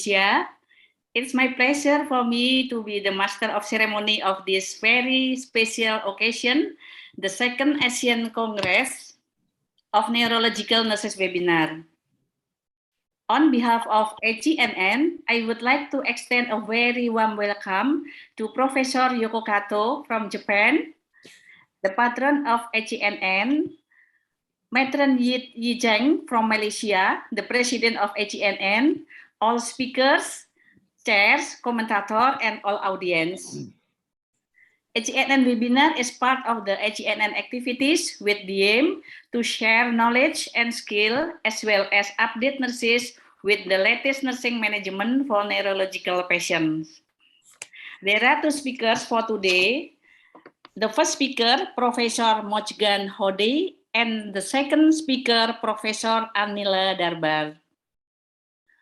Malaysia. It's my pleasure for me to be the master of ceremony of this very special occasion, the second Asian Congress of Neurological Nurses Webinar. On behalf of ACNN, I would like to extend a very warm welcome to Professor Yoko Kato from Japan, the patron of ACNN, Matron Yi Zhang from Malaysia, the president of ACNN, all speakers, chairs, commentator, and all audience. ACNN webinar is part of the ACNN activities with the aim to share knowledge and skill as well as update nurses with the latest nursing management for neurological patients. There are two speakers for today. The first speaker, Professor Mojgan Hode, and the second speaker, Professor Anila Darbar.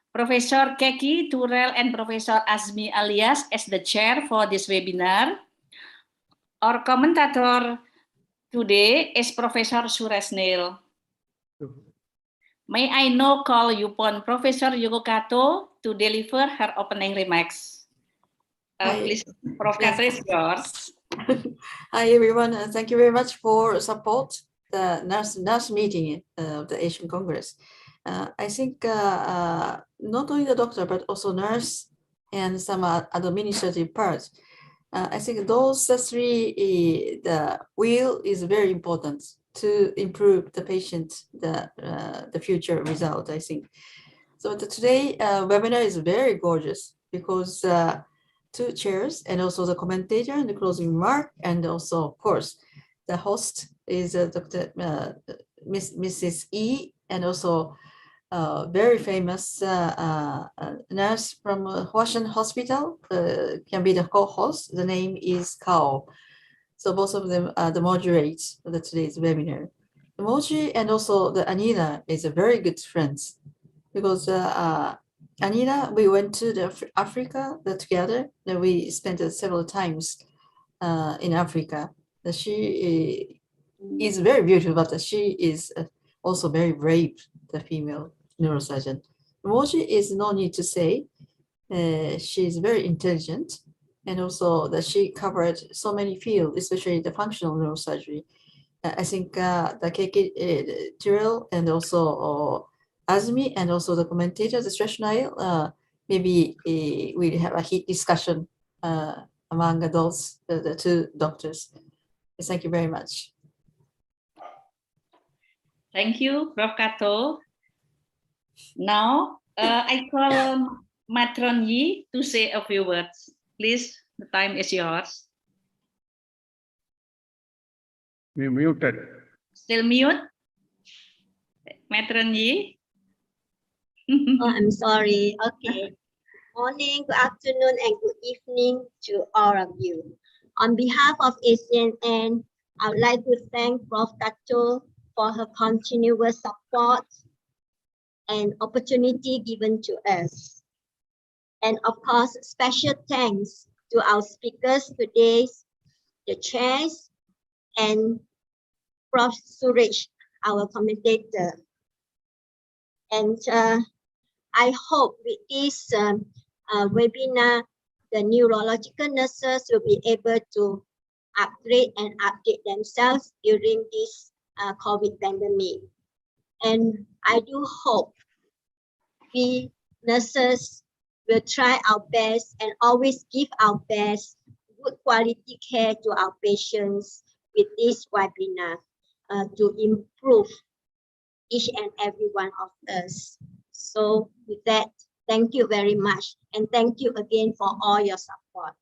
Professor Keki Turel and Professor Azmi Alias as the chair for this webinar. Our commentator today is Professor Suresh Neil. May I now call upon Professor Yoko Kato to deliver her opening remarks. Please, Prof. Kato is yours. Hi everyone, thank you very much for support the nurse meeting of the Asian Congress. I think not only the doctor but also nurse and some administrative parts. I think those three, the wheel is very important to improve the patient, the future result, I think. So today webinar is very gorgeous because two chairs and also the commentator and the closing remark, and also of course the host is Dr. Mrs. E, and also very famous nurse from Huashan Hospital can be the co-host. The name is Kao. So both of them are the moderates of today's webinar. The Moji and also the Anila is a very good friends because Anila, we went to the Africa together. That we spent several times in Africa. She is very beautiful, but she is also very brave, the female neurosurgeon. Moji is no need to say. She is very intelligent, and also that she covered so many fields, especially the functional neurosurgery. I think the Keki Tyrell and also Azmi and also the commentator, the Trigeminal, maybe we'll have a heat discussion among adults, the two doctors. Thank you very much. Thank you, Prof. Kato. Now, I call Matron Yi to say a few words. Please, the time is yours. We muted. Still mute? Matron Yi? Oh, I'm sorry. Okay. Morning, good afternoon, and good evening to all of you. On behalf of ACNN, I would like to thank Prof. Kato for her continuous support and opportunity given to us. And of course, special thanks to our speakers today, the chairs, and Prof. Suresh, our commentator. And I hope with this webinar, the neurological nurses will be able to upgrade and update themselves during this COVID pandemic. And I do hope we nurses will try our best and always give our best, good quality care to our patients with this webinar to improve each and every one of us. So with that, thank you very much. And thank you again for all your support.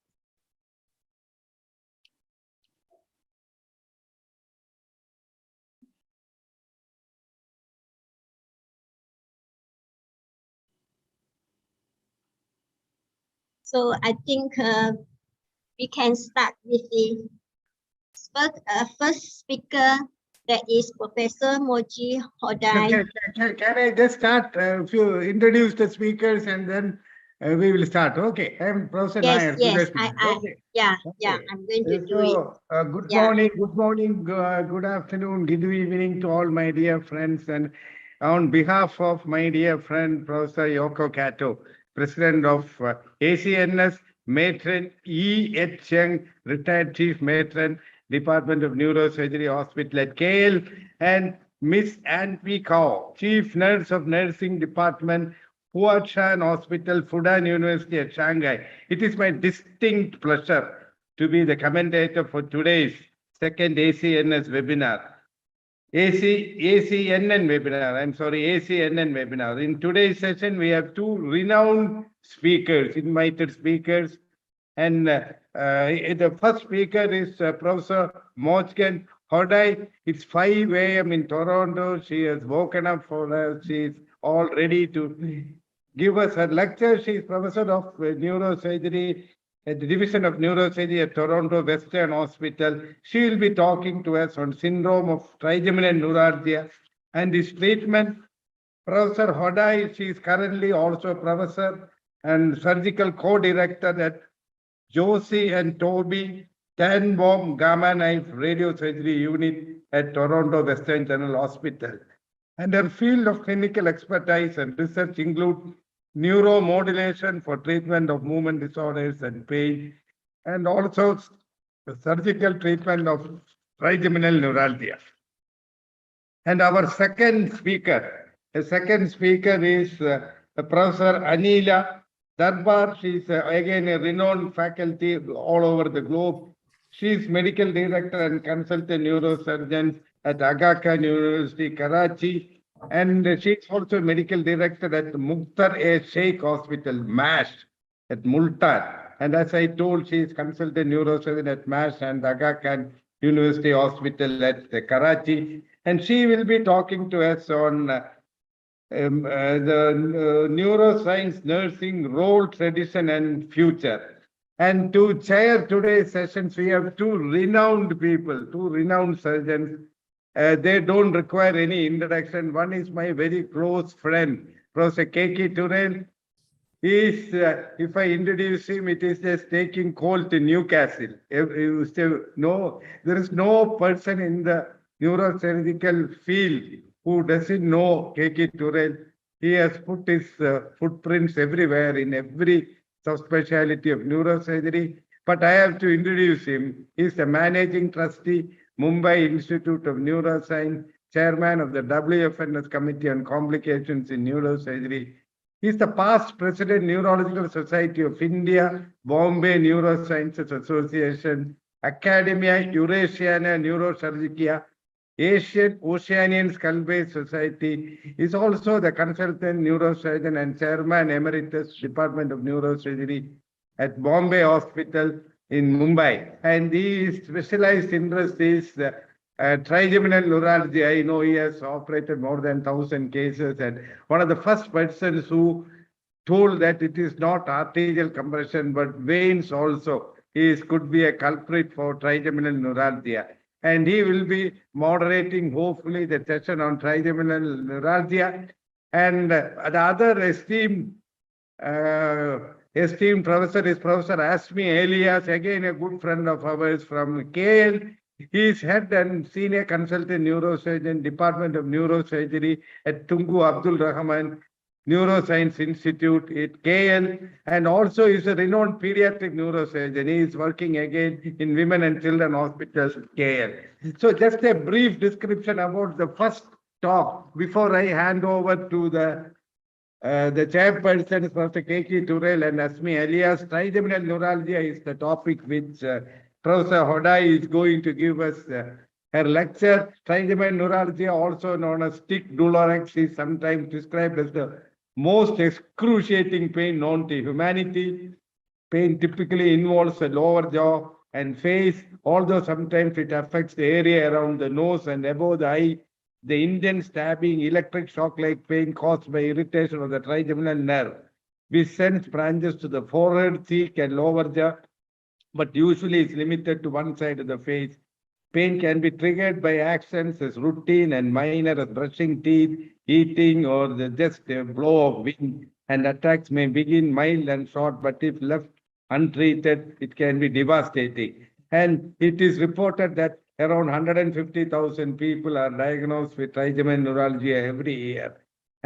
So I think we can start with the first speaker, that is Professor Moji Hodai. Can I just start? If you introduce the speakers and then we will start. Okay, I'm Professor Nair. Yes, Okay. Yeah, I'm going to do it. Good morning, good afternoon, good evening to all my dear friends. And on behalf of my dear friend, Professor Yoko Kato, President of ACNS Matron E. H. Cheng, retired Chief Matron, Department of Neurosurgery Hospital at KL, and Miss Ann P. Kao, Chief Nurse of Nursing Department, Huashan Hospital, Fudan University at Shanghai. It is my distinct pleasure to be the commentator for today's second ACNS webinar. ACNN webinar. In today's session, we have two renowned speakers, invited speakers. And the first speaker is Professor Mojgan Hodai. It's 5 a.m. in Toronto. She has woken up for us. She is all ready to give us her lecture. She is Professor of Neurosurgery at the Division of Neurosurgery at Toronto Western Hospital. She will be talking to us on syndrome of trigeminal neuralgia and its treatment. Professor Hodai, she is currently also a professor and surgical co-director at Josie and Toby Tannenbaum Gamma Knife Radiosurgery Unit at Toronto Western General Hospital. And her field of clinical expertise and research include neuromodulation for treatment of movement disorders and pain, and also surgical treatment of trigeminal neuralgia. And our second speaker is Professor Anila Darbar. She is again a renowned faculty all over the globe. She is medical director and consultant neurosurgeon at Aga Khan University, Karachi. And she is also medical director at Mukhtar A. Sheikh Hospital, MASH, at Multan. And as I told, she is consultant neurosurgeon at MASH and Aga Khan University Hospital at Karachi. And she will be talking to us on the neuroscience nursing role, tradition, and future. And to chair today's sessions, we have two renowned people, two renowned surgeons. They don't require any introduction. One is my very close friend, Professor K.K. Turel. He is, if I introduce him, it is just taking coal to Newcastle. You still know, there is no person in the neurosurgical field who doesn't know K.K. Turel. He has put his footprints everywhere in every subspecialty of neurosurgery. But I have to introduce him. He is the managing trustee, Mumbai Institute of Neuroscience, chairman of the WFNS Committee on Complications in Neurosurgery. He is the past president, Neurological Society of India, Bombay Neurosciences Association, Academia Eurasiana Neurosurgica, Asian Oceanian Skull-Based Society. He is also the consultant neurosurgeon and chairman emeritus Department of Neurosurgery at Bombay Hospital in Mumbai. And his specialized interest is trigeminal neuralgia. I know he has operated more than 1,000 cases, and one of the first persons who told that it is not arterial compression but veins also could be a culprit for trigeminal neuralgia. And he will be moderating hopefully the session on trigeminal neuralgia. And the other esteemed professor is Professor Asmi Elias, again a good friend of ours from KL. He is head and senior consultant neurosurgeon, Department of Neurosurgery at Tungu Abdul Rahman Neuroscience Institute at KL, and also is a renowned pediatric neurosurgeon. He is working again in Women and Children Hospitals at KL. So just a brief description about the first talk before I hand over to the chairperson, Professor K.K. Turel and Asmi Elias. Trigeminal neuralgia is the topic which Professor Hodai is going to give us her lecture. Trigeminal neuralgia, also known as stick dolorex, is sometimes described as the most excruciating pain known to humanity. Pain typically involves the lower jaw and face, although sometimes it affects the area around the nose and above the eye. The intense stabbing, electric shock-like pain caused by irritation of the trigeminal nerve, which sends branches to the forehead, cheek, and lower jaw, but usually is limited to one side of the face. Pain can be triggered by actions as routine and minor as brushing teeth, eating, or just a blow of wind. And attacks may begin mild and short, but if left untreated, it can be devastating. And it is reported that around 150,000 people are diagnosed with trigeminal neuralgia every year.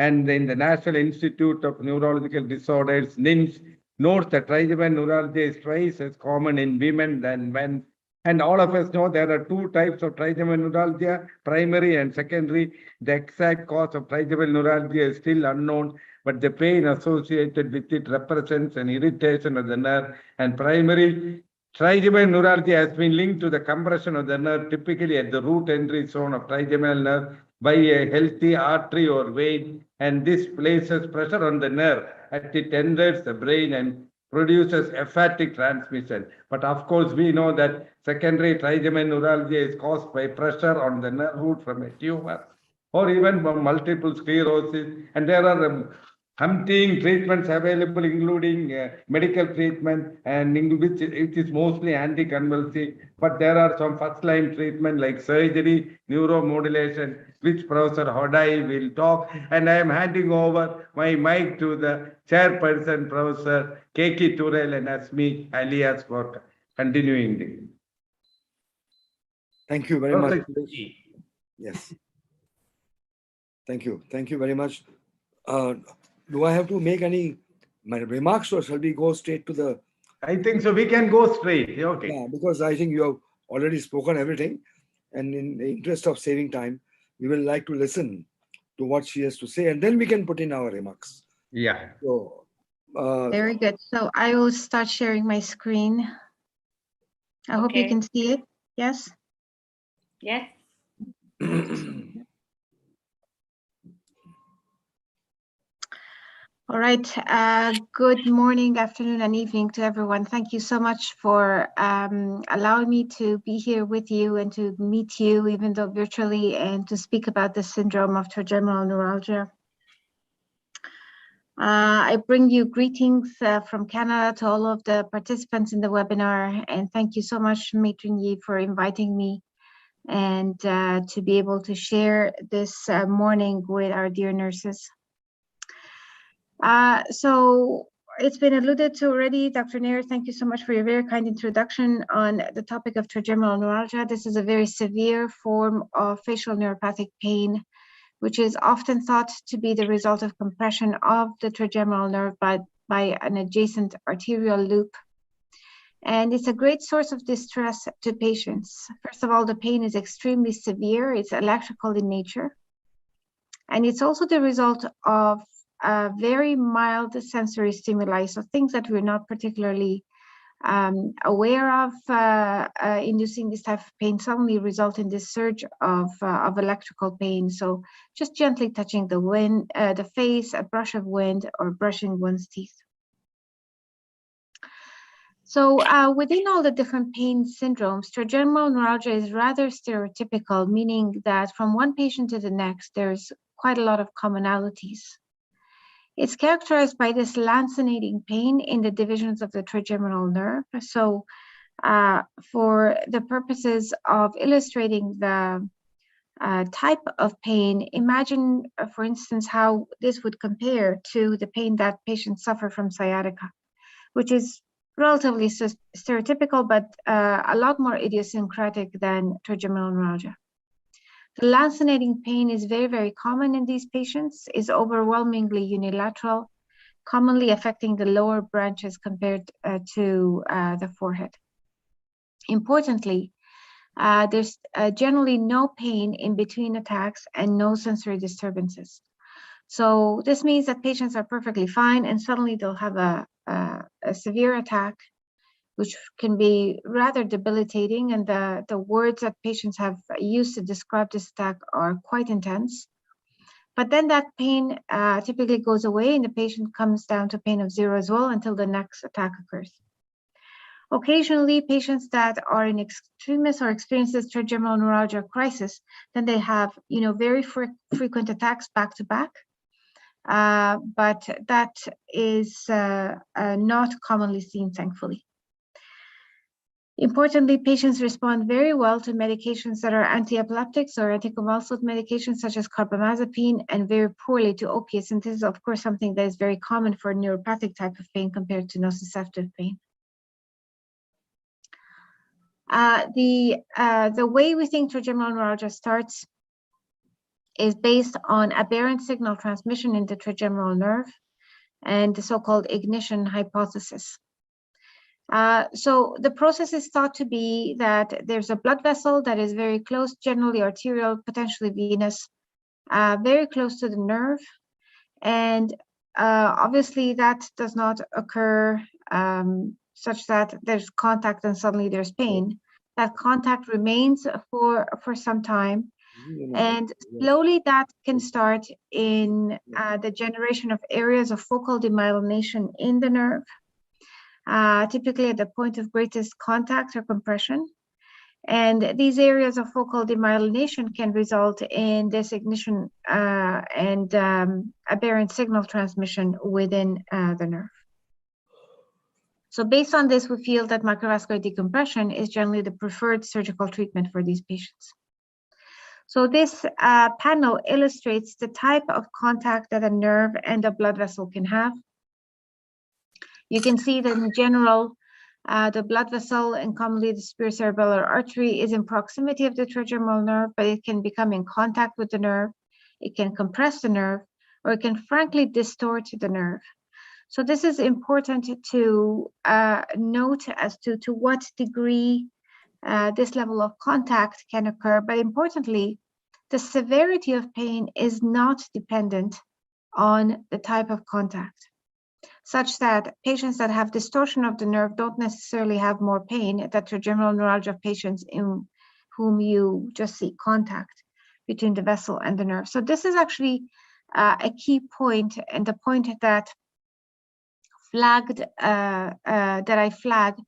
And in the National Institute of Neurological Disorders, NIMS, notes that trigeminal neuralgia is twice as common in women than men. And all of us know there are two types of trigeminal neuralgia, primary and secondary. The exact cause of trigeminal neuralgia is still unknown, but the pain associated with it represents an irritation of the nerve. And primary trigeminal neuralgia has been linked to the compression of the nerve, typically at the root entry zone of trigeminal nerve, by a healthy artery or vein, and this places pressure on the nerve as it enters the brain and produces aphatic transmission. But of course, we know that secondary trigeminal neuralgia is caused by pressure on the nerve root from a tumor or even from multiple sclerosis. And there are umpteen treatments available, including medical treatment, and in which it is mostly anticonvulsive. But there are some first-line treatment like surgery, neuromodulation, which Professor Hodai will talk. And I am handing over my mic to the chairperson, Professor Keki Turel and Asmi Alias, for continuing the. Thank you very much. Yes. Thank you. Thank you very much. Do I have to make any remarks, or shall we go straight to the? I think so. We can go straight. Okay. Yeah, because I think you have already spoken everything, and in the interest of saving time, we will like to listen to what she has to say, and then we can put in our remarks. Yeah. So, very good. So I will start sharing my screen. I hope you can see it. Yes. Yes. All right. Good morning, afternoon, and evening to everyone. Thank you so much for allowing me to be here with you and to meet you, even though virtually, and to speak about the syndrome of trigeminal neuralgia. I bring you greetings from Canada to all of the participants in the webinar, and thank you so much, Matron Yi, for inviting me and to be able to share this morning with our dear nurses. So it's been alluded to already. Dr. Nair, thank you so much for your very kind introduction on the topic of trigeminal neuralgia. This is a very severe form of facial neuropathic pain, which is often thought to be the result of compression of the trigeminal nerve by an adjacent arterial loop. And it's a great source of distress to patients. First of all, the pain is extremely severe. It's electrical in nature. And it's also the result of very mild sensory stimuli, so things that we're not particularly aware of inducing this type of pain suddenly result in this surge of electrical pain. So just gently touching the face, a brush of wind, or brushing one's teeth. So within all the different pain syndromes, trigeminal neuralgia is rather stereotypical, meaning that from one patient to the next, there's quite a lot of commonalities. It's characterized by this lancinating pain in the divisions of the trigeminal nerve. So for the purposes of illustrating the type of pain, imagine, for instance, how this would compare to the pain that patients suffer from sciatica, which is relatively stereotypical, but a lot more idiosyncratic than trigeminal neuralgia. The lancinating pain is very, very common in these patients, is overwhelmingly unilateral, commonly affecting the lower branches compared to the forehead. Importantly, there's generally no pain in between attacks and no sensory disturbances. So this means that patients are perfectly fine and suddenly they'll have a severe attack, which can be rather debilitating, and the words that patients have used to describe this attack are quite intense. But then that pain typically goes away and the patient comes down to pain of 0 as well until the next attack occurs. Occasionally, patients that are in extremis or experience this trigeminal neuralgia crisis, then they have very frequent attacks back to back. But that is not commonly seen, thankfully. Importantly, patients respond very well to medications that are anti-epileptics or anticonvulsant medications such as carbamazepine, and very poorly to opiates. And this is, of course, something that is very common for neuropathic type of pain compared to nociceptive pain. The way we think trigeminal neuralgia starts is based on aberrant signal transmission in the trigeminal nerve and the so-called ignition hypothesis. So the process is thought to be that there's a blood vessel that is very close, generally arterial, potentially venous, very close to the nerve. And obviously that does not occur such that there's contact and suddenly there's pain. That contact remains for some time. And slowly that can start in the generation of areas of focal demyelination in the nerve, typically at the point of greatest contact or compression. And these areas of focal demyelination can result in this ignition and aberrant signal transmission within the nerve. So based on this, we feel that microvascular decompression is generally the preferred surgical treatment for these patients. So this panel illustrates the type of contact that a nerve and a blood vessel can have. You can see that in general, the blood vessel and commonly the superior cerebellar artery is in proximity of the trigeminal nerve, but it can become in contact with the nerve, it can compress the nerve, or it can frankly distort the nerve. So this is important to note as to what degree this level of contact can occur, but importantly, the severity of pain is not dependent on the type of contact, such that patients that have distortion of the nerve don't necessarily have more pain than trigeminal neuralgia patients in whom you just see contact between the vessel and the nerve. So this is actually a key point, and the point that I flagged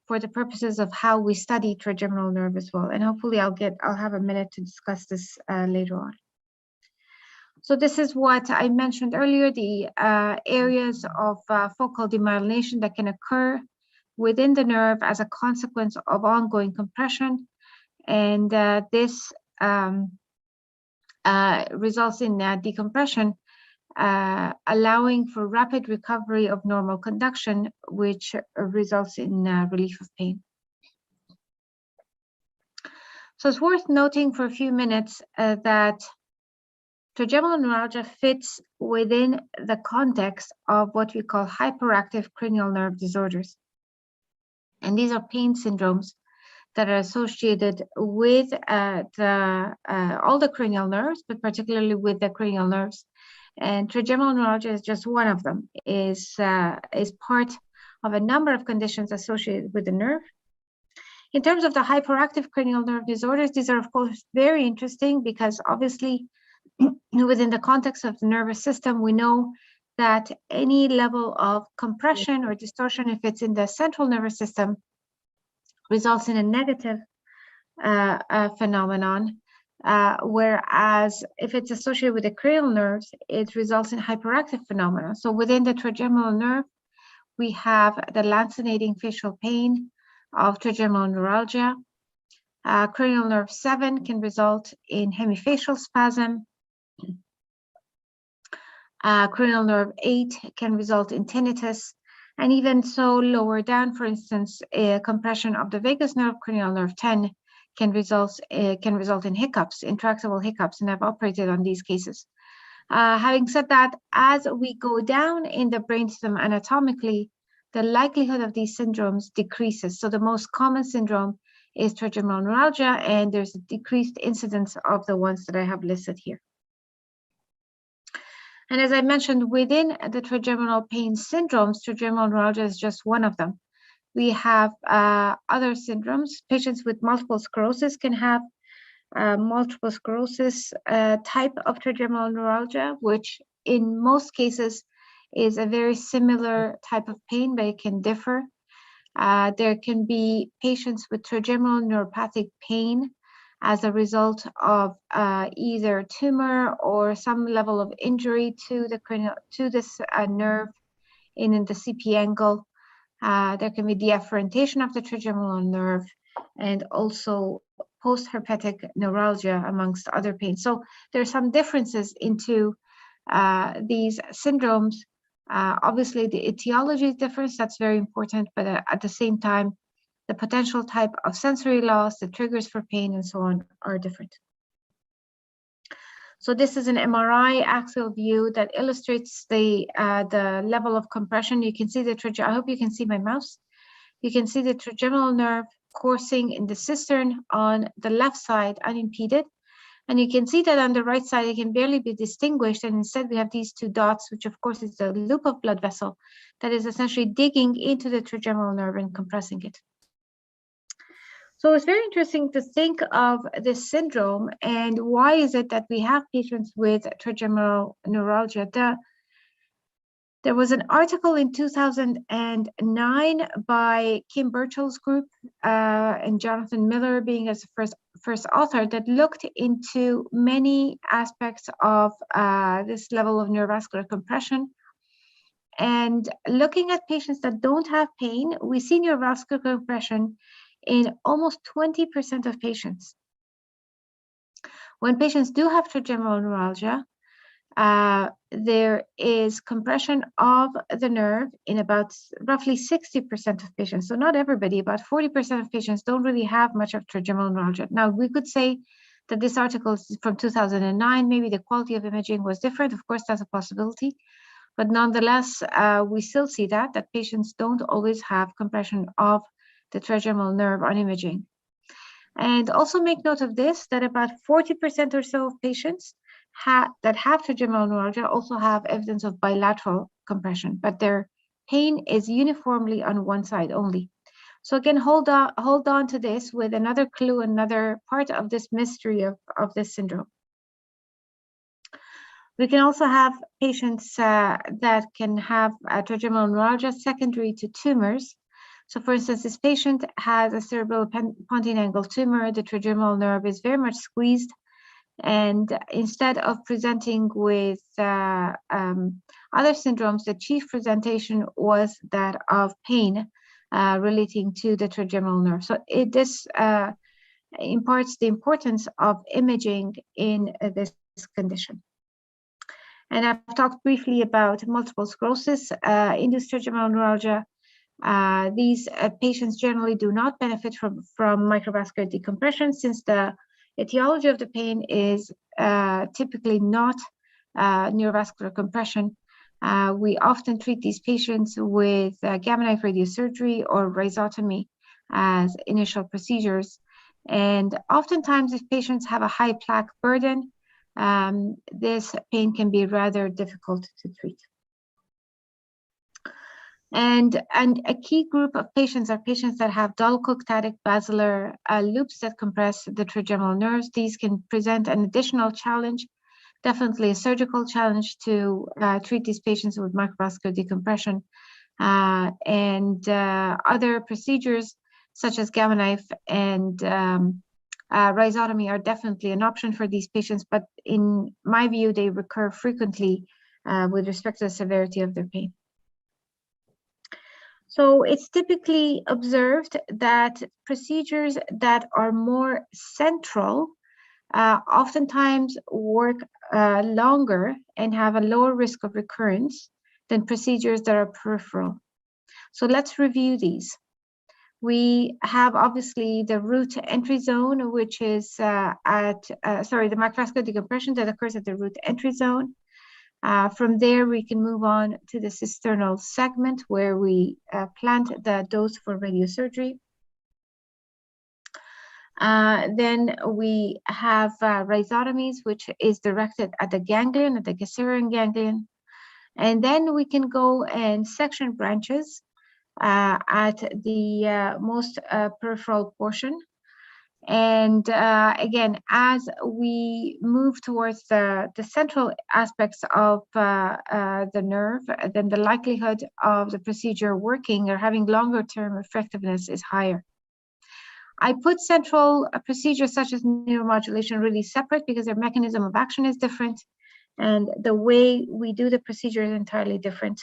for the purposes of how we study trigeminal nerve as well. And hopefully I'll have a minute to discuss this later on. So this is what I mentioned earlier, the areas of focal demyelination that can occur within the nerve as a consequence of ongoing compression. And this results in decompression, allowing for rapid recovery of normal conduction, which results in relief of pain. So it's worth noting for a few minutes that trigeminal neuralgia fits within the context of what we call hyperactive cranial nerve disorders. And these are pain syndromes that are associated with all the cranial nerves, but particularly with the cranial nerves. And trigeminal neuralgia is just one of them, is part of a number of conditions associated with the nerve. In terms of the hyperactive cranial nerve disorders, these are of course very interesting because obviously within the context of the nervous system, we know that any level of compression or distortion, if it's in the central nervous system, results in a negative phenomenon. Whereas if it's associated with the cranial nerves, it results in hyperactive phenomena. So within the trigeminal nerve, we have the lancinating facial pain of trigeminal neuralgia. Cranial nerve 7 can result in hemifacial spasm. Cranial nerve 8 can result in tinnitus. And even so, lower down, for instance, compression of the vagus nerve, cranial nerve 10, can result in hiccups, intractable hiccups, and I've operated on these cases. Having said that, as we go down in the brainstem anatomically, the likelihood of these syndromes decreases. So the most common syndrome is trigeminal neuralgia, and there's a decreased incidence of the ones that I have listed here. And as I mentioned, within the trigeminal pain syndromes, trigeminal neuralgia is just one of them. We have other syndromes. Patients with multiple sclerosis can have multiple sclerosis type of trigeminal neuralgia, which in most cases is a very similar type of pain, but it can differ. There can be patients with trigeminal neuropathic pain as a result of either tumor or some level of injury to the cranial, to this nerve in the CP angle. There can be deafferentation of the trigeminal nerve and also post-herpetic neuralgia amongst other pains. So there are some differences into these syndromes. Obviously the etiology is different, that's very important, but at the same time, the potential type of sensory loss, the triggers for pain and so on are different. So this is an MRI axial view that illustrates the level of compression. You can see I hope you can see my mouse. You can see the trigeminal nerve coursing in the cistern on the left side unimpeded. And you can see that on the right side, it can barely be distinguished. And instead we have these two dots, which of course is the loop of blood vessel that is essentially digging into the trigeminal nerve and compressing it. So it's very interesting to think of this syndrome and why is it that we have patients with trigeminal neuralgia. There was an article in 2009 by Kim Birchall's group and Jonathan Miller being as the first author that looked into many aspects of this level of neurovascular compression. And looking at patients that don't have pain, we see neurovascular compression in almost 20% of patients. When patients do have trigeminal neuralgia, there is compression of the nerve in about roughly 60% of patients. So not everybody, about 40% of patients don't really have much of trigeminal neuralgia. Now, we could say that this article is from 2009. Maybe the quality of imaging was different. Of course, that's a possibility. But nonetheless, we still see that patients don't always have compression of the trigeminal nerve on imaging. And also make note of this, that about 40% or so of patients that have trigeminal neuralgia also have evidence of bilateral compression, but their pain is uniformly on one side only. So again, hold on to this with another clue, another part of this mystery of this syndrome. We can also have patients that can have trigeminal neuralgia secondary to tumors. So for instance, this patient has a cerebral pontine angle tumor. The trigeminal nerve is very much squeezed. And instead of presenting with other syndromes, the chief presentation was that of pain relating to the trigeminal nerve. So this imparts the importance of imaging in this condition. And I've talked briefly about multiple sclerosis, induced trigeminal neuralgia. These patients generally do not benefit from microvascular decompression, since the etiology of the pain is typically not neurovascular compression. We often treat these patients with gamma knife radiosurgery or rhizotomy as initial procedures. And oftentimes, if patients have a high plaque burden, this pain can be rather difficult to treat. And a key group of patients are patients that have dulcoctatic basilar loops that compress the trigeminal nerves. These can present an additional challenge, definitely a surgical challenge to treat these patients with microvascular decompression. And other procedures such as gamma knife and rhizotomy are definitely an option for these patients, but in my view, they recur frequently with respect to the severity of their pain. So it's typically observed that procedures that are more central oftentimes work longer and have a lower risk of recurrence than procedures that are peripheral. So let's review these. We have obviously the root entry zone, which is the microvascular decompression that occurs at the root entry zone. From there, we can move on to the cisternal segment where we plant the dose for radiosurgery. Then we have rhizotomies, which is directed at the ganglion, at the Gasserian ganglion. And then we can go and section branches at the most peripheral portion. And again, as we move towards the central aspects of the nerve, then the likelihood of the procedure working or having longer term effectiveness is higher. I put central procedures such as neuromodulation really separate because their mechanism of action is different and the way we do the procedure is entirely different,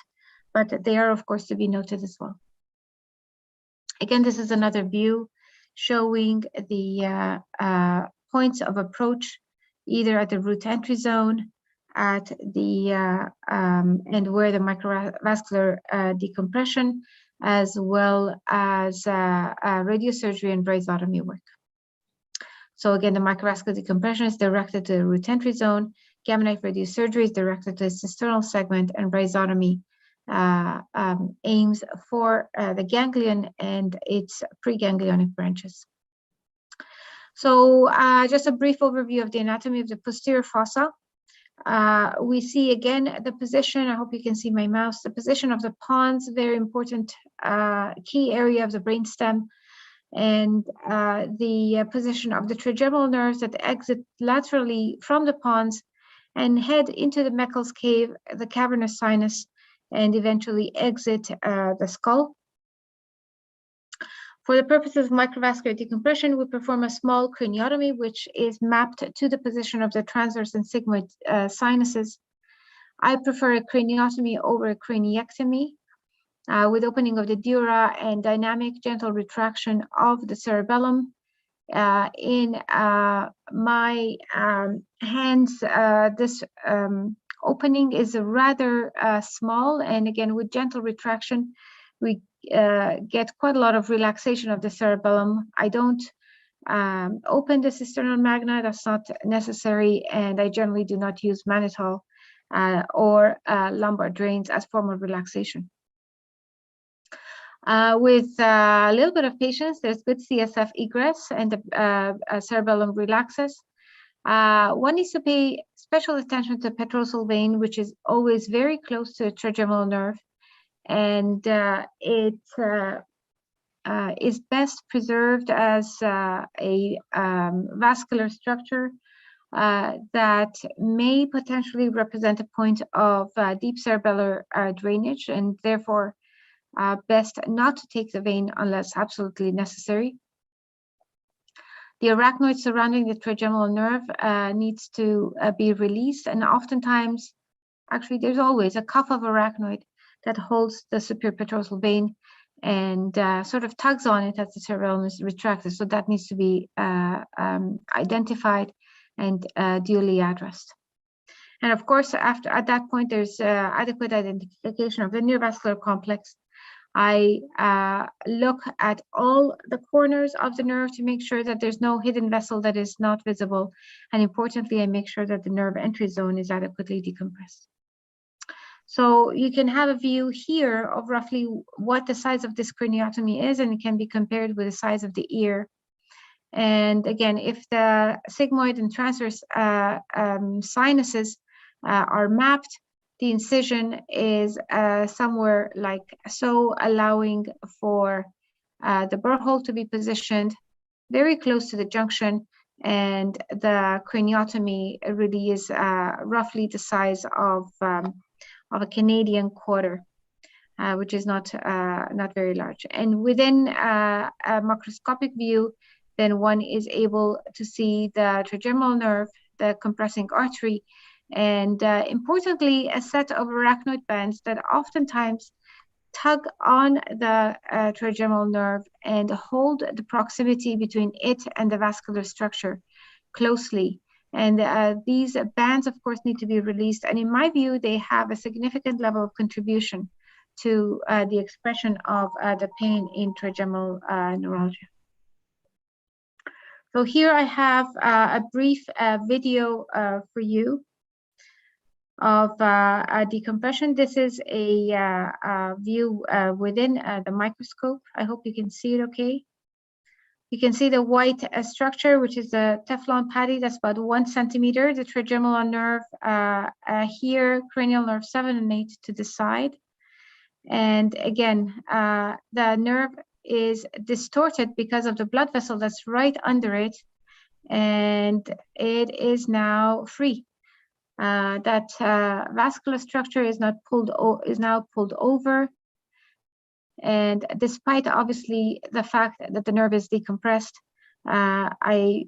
but they are of course to be noted as well. Again, this is another view showing the points of approach, either at the root entry zone, at the and where the microvascular decompression, as well as radiosurgery and rhizotomy work. So again, the microvascular decompression is directed to the root entry zone. Gamma knife reduced surgery is directed to the cisternal segment, and rhizotomy aims for the ganglion and its preganglionic branches. So just a brief overview of the anatomy of the posterior fossa. We see again the position, I hope you can see my mouse, the position of the pons, very important key area of the brainstem, and the position of the trigeminal nerves that exit laterally from the pons and head into the Meckel's cave, the cavernous sinus, and eventually exit the skull. For the purposes of microvascular decompression, we perform a small craniotomy, which is mapped to the position of the transverse and sigmoid sinuses. I prefer a craniotomy over a craniectomy, with opening of the dura and dynamic gentle retraction of the cerebellum. In my hands, this opening is rather small, and again, with gentle retraction, we get quite a lot of relaxation of the cerebellum. I don't open the cisternal magna, that's not necessary, and I generally do not use mannitol or lumbar drains as form of relaxation. With a little bit of patience, there's good CSF egress and the cerebellum relaxes. One needs to pay special attention to Petrosal vein, which is always very close to the trigeminal nerve, and it is best preserved as a vascular structure that may potentially represent a point of deep cerebellar drainage, and therefore best not to take the vein unless absolutely necessary. The arachnoid surrounding the trigeminal nerve needs to be released, and oftentimes, actually there's always a cuff of arachnoid that holds the superior petrosal vein and sort of tugs on it as the cerebellum is retracted. So that needs to be identified and duly addressed. And of course, at that point, there's adequate identification of the neurovascular complex. I look at all the corners of the nerve to make sure that there's no hidden vessel that is not visible. And importantly, I make sure that the nerve entry zone is adequately decompressed. So you can have a view here of roughly what the size of this craniotomy is, and it can be compared with the size of the ear. And again, if the sigmoid and transverse sinuses are mapped, the incision is somewhere like so, allowing for the burr hole to be positioned very close to the junction, and the craniotomy really is roughly the size of a Canadian quarter, which is not very large. And within a macroscopic view, then one is able to see the trigeminal nerve, the compressing artery, and importantly, a set of arachnoid bands that oftentimes tug on the trigeminal nerve and hold the proximity between it and the vascular structure closely. And these bands, of course, need to be released. And in my view, they have a significant level of contribution to the expression of the pain in trigeminal neuralgia. So here I have a brief video for you of decompression. This is a view within the microscope. I hope you can see it okay. You can see the white structure, which is a Teflon patty that's about 1 centimeter, the trigeminal nerve here, cranial nerve 7 and 8 to the side. And again, the nerve is distorted because of the blood vessel that's right under it, and it is now free. That vascular structure is now pulled over, and despite obviously the fact that the nerve is decompressed, I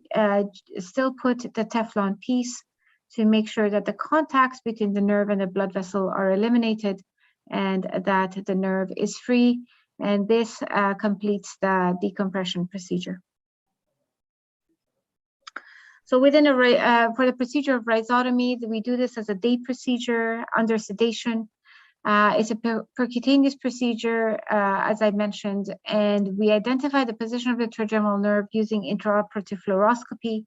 still put the Teflon piece to make sure that the contacts between the nerve and the blood vessel are eliminated and that the nerve is free, and this completes the decompression procedure. So within for the procedure of rhizotomy, we do this as a day procedure under sedation. It's a percutaneous procedure, as I mentioned, and we identify the position of the trigeminal nerve using intraoperative fluoroscopy.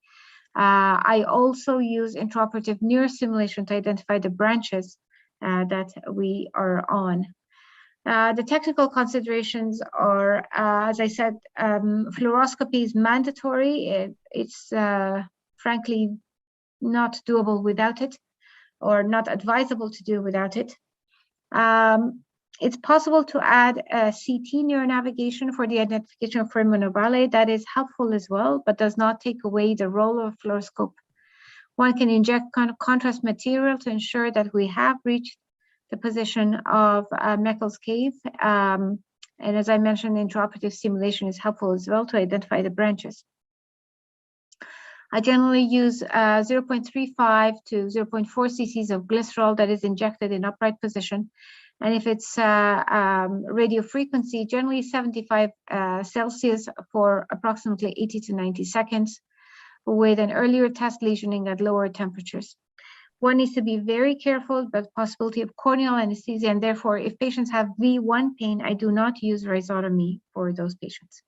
I also use intraoperative neurostimulation to identify the branches that we are on. The technical considerations are, as I said, fluoroscopy is mandatory. It's frankly not doable without it, or not advisable to do without it. It's possible to add CT neuronavigation for the identification of foraminal. That is helpful as well, but does not take away the role of fluoroscope. One can inject contrast material to ensure that we have reached the position of Meckel's cave. And as I mentioned, intraoperative stimulation is helpful as well to identify the branches. I generally use 0.35 to 0.4 cc's of glycerol that is injected in upright position. And if it's radio frequency, generally 75 Celsius for approximately 80 to 90 seconds, with an earlier test lesioning at lower temperatures. One needs to be very careful about the possibility of corneal anesthesia, and therefore, if patients have V1 pain, I do not use rhizotomy for those patients.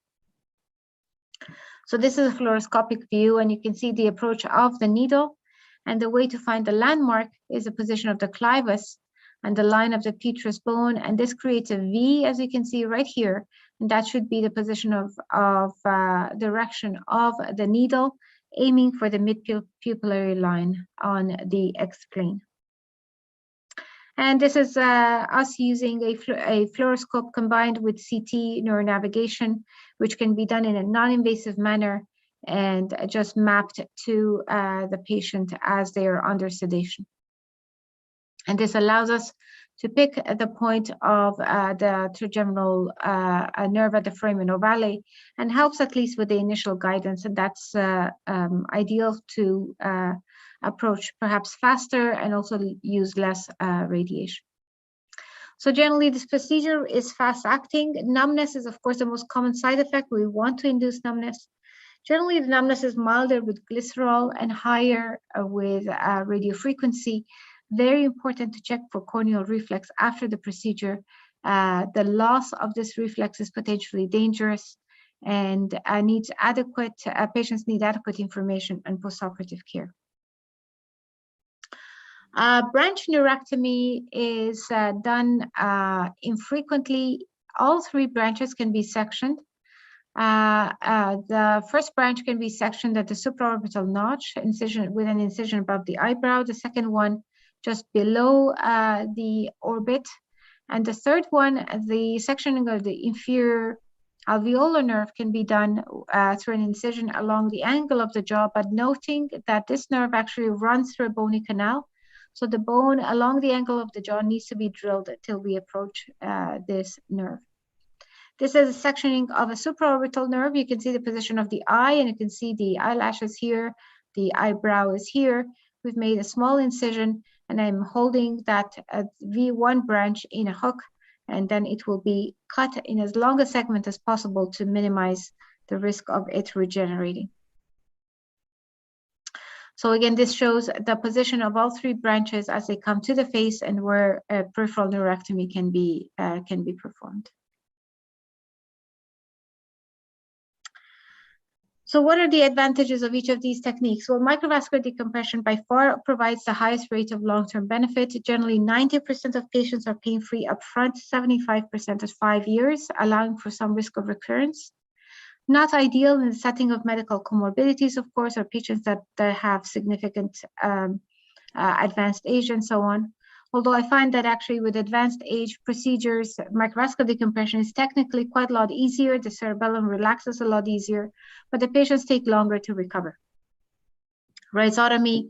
So this is a fluoroscopic view, and you can see the approach of the needle, and the way to find the landmark is the position of the clivus and the line of the petrous bone, and this creates a V, as you can see right here, and that should be the position of direction of the needle, aiming for the mid-pupillary line on the X-plane. And this is us using a fluoroscope combined with CT neuronavigation, which can be done in a non-invasive manner and just mapped to the patient as they are under sedation. And this allows us to pick the point of the trigeminal nerve at the foramen ovale, and helps at least with the initial guidance, and that's ideal to approach perhaps faster and also use less radiation. So generally this procedure is fast acting. Numbness is of course the most common side effect. We want to induce numbness. Generally the numbness is milder with glycerol and higher with radiofrequency. Very important to check for corneal reflex after the procedure. The loss of this reflex is potentially dangerous and needs adequate, patients need adequate information and postoperative care. Branch neurectomy is done infrequently. All three branches can be sectioned. The first branch can be sectioned at the supraorbital notch, incision with an incision above the eyebrow. The second one just below the orbit, and the third one, the sectioning of the inferior alveolar nerve, can be done through an incision along the angle of the jaw, but noting that this nerve actually runs through a bony canal. So the bone along the angle of the jaw needs to be drilled till we approach this nerve. This is a sectioning of a supraorbital nerve. You can see the position of the eye, and you can see the eyelashes here, the eyebrow is here. We've made a small incision, and I'm holding that V1 branch in a hook, and then it will be cut in as long a segment as possible to minimize the risk of it regenerating. So again, this shows the position of all three branches as they come to the face and where peripheral neurectomy can be performed. So what are the advantages of each of these techniques? Well, microvascular decompression by far provides the highest rate of long-term benefit. Generally, 90% of patients are pain-free upfront, 75% at 5 years, allowing for some risk of recurrence. Not ideal in the setting of medical comorbidities, of course, or patients that have significant advanced age and so on. Although I find that actually with advanced age procedures, microvascular decompression is technically quite a lot easier. The cerebellum relaxes a lot easier, but the patients take longer to recover. Rhizotomy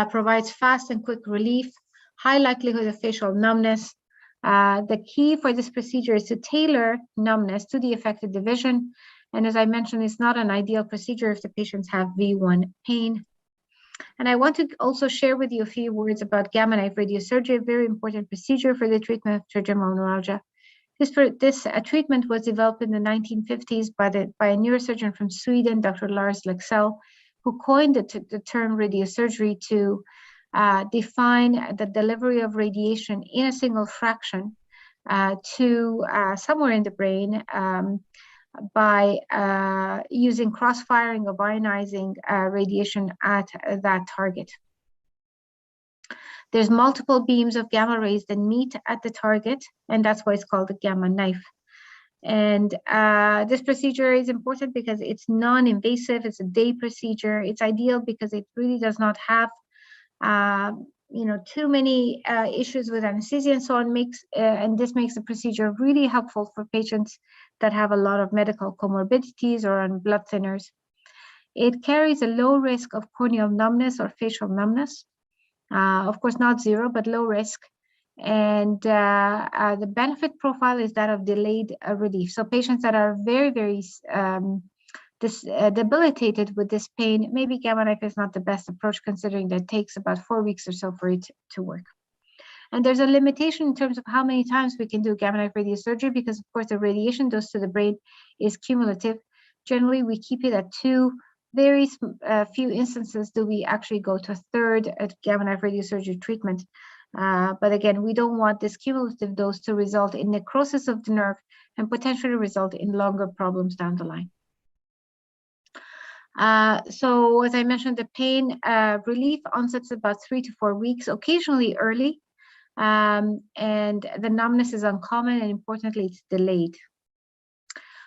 provides fast and quick relief, high likelihood of facial numbness. The key for this procedure is to tailor numbness to the affected division. And as I mentioned, it's not an ideal procedure if the patients have V1 pain. And I want to also share with you a few words about gamma knife radiosurgery, a very important procedure for the treatment of trigeminal neuralgia. This treatment was developed in the 1950s by a neurosurgeon from Sweden, Dr. Lars Leksell, who coined the term radiosurgery to define the delivery of radiation in a single fraction to somewhere in the brain by using cross-firing of ionizing radiation at that target. There's multiple beams of gamma rays that meet at the target, and that's why it's called the gamma knife. And this procedure is important because it's non-invasive. It's a day procedure. It's ideal because it really does not have too many issues with anesthesia and so on, and this makes the procedure really helpful for patients that have a lot of medical comorbidities or on blood thinners. It carries a low risk of corneal numbness or facial numbness. Of course, not zero, but low risk. And the benefit profile is that of delayed relief. So patients that are very, very debilitated with this pain, maybe gamma knife is not the best approach, considering that it takes about 4 weeks or so for it to work. And there's a limitation in terms of how many times we can do gamma knife radiosurgery, because of course the radiation dose to the brain is cumulative. Generally, we keep it at 2. Very few instances do we actually go to a third at gamma knife radiosurgery treatment. But again, we don't want this cumulative dose to result in necrosis of the nerve and potentially result in longer problems down the line. So as I mentioned, the pain relief onsets about 3 to 4 weeks, occasionally early, and the numbness is uncommon, and importantly, it's delayed.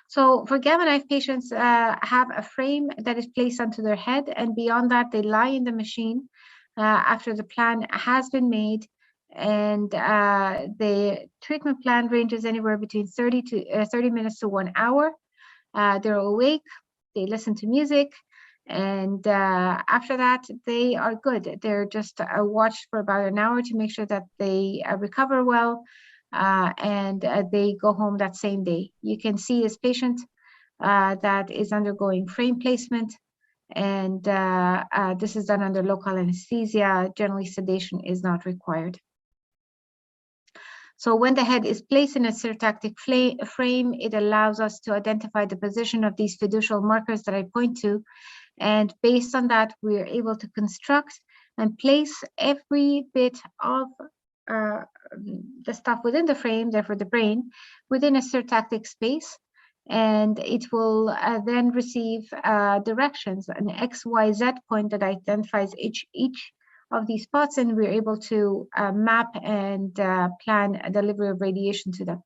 So for gamma knife patients have a frame that is placed onto their head, and beyond that, they lie in the machine after the plan has been made. And the treatment plan ranges anywhere between 30 minutes to 1 hour. They're awake, they listen to music, and after that, they are good. They're just watched for about an hour to make sure that they recover well, and they go home that same day. You can see this patient that is undergoing frame placement, and this is done under local anesthesia. Generally, sedation is not required. So when the head is placed in a stereotactic frame, it allows us to identify the position of these fiducial markers that I point to. And based on that, we are able to construct and place every bit of the stuff within the frame, therefore the brain, within a stereotactic space. And it will then receive directions, an X, Y, Z point that identifies each of these spots, and we're able to map and plan a delivery of radiation to them.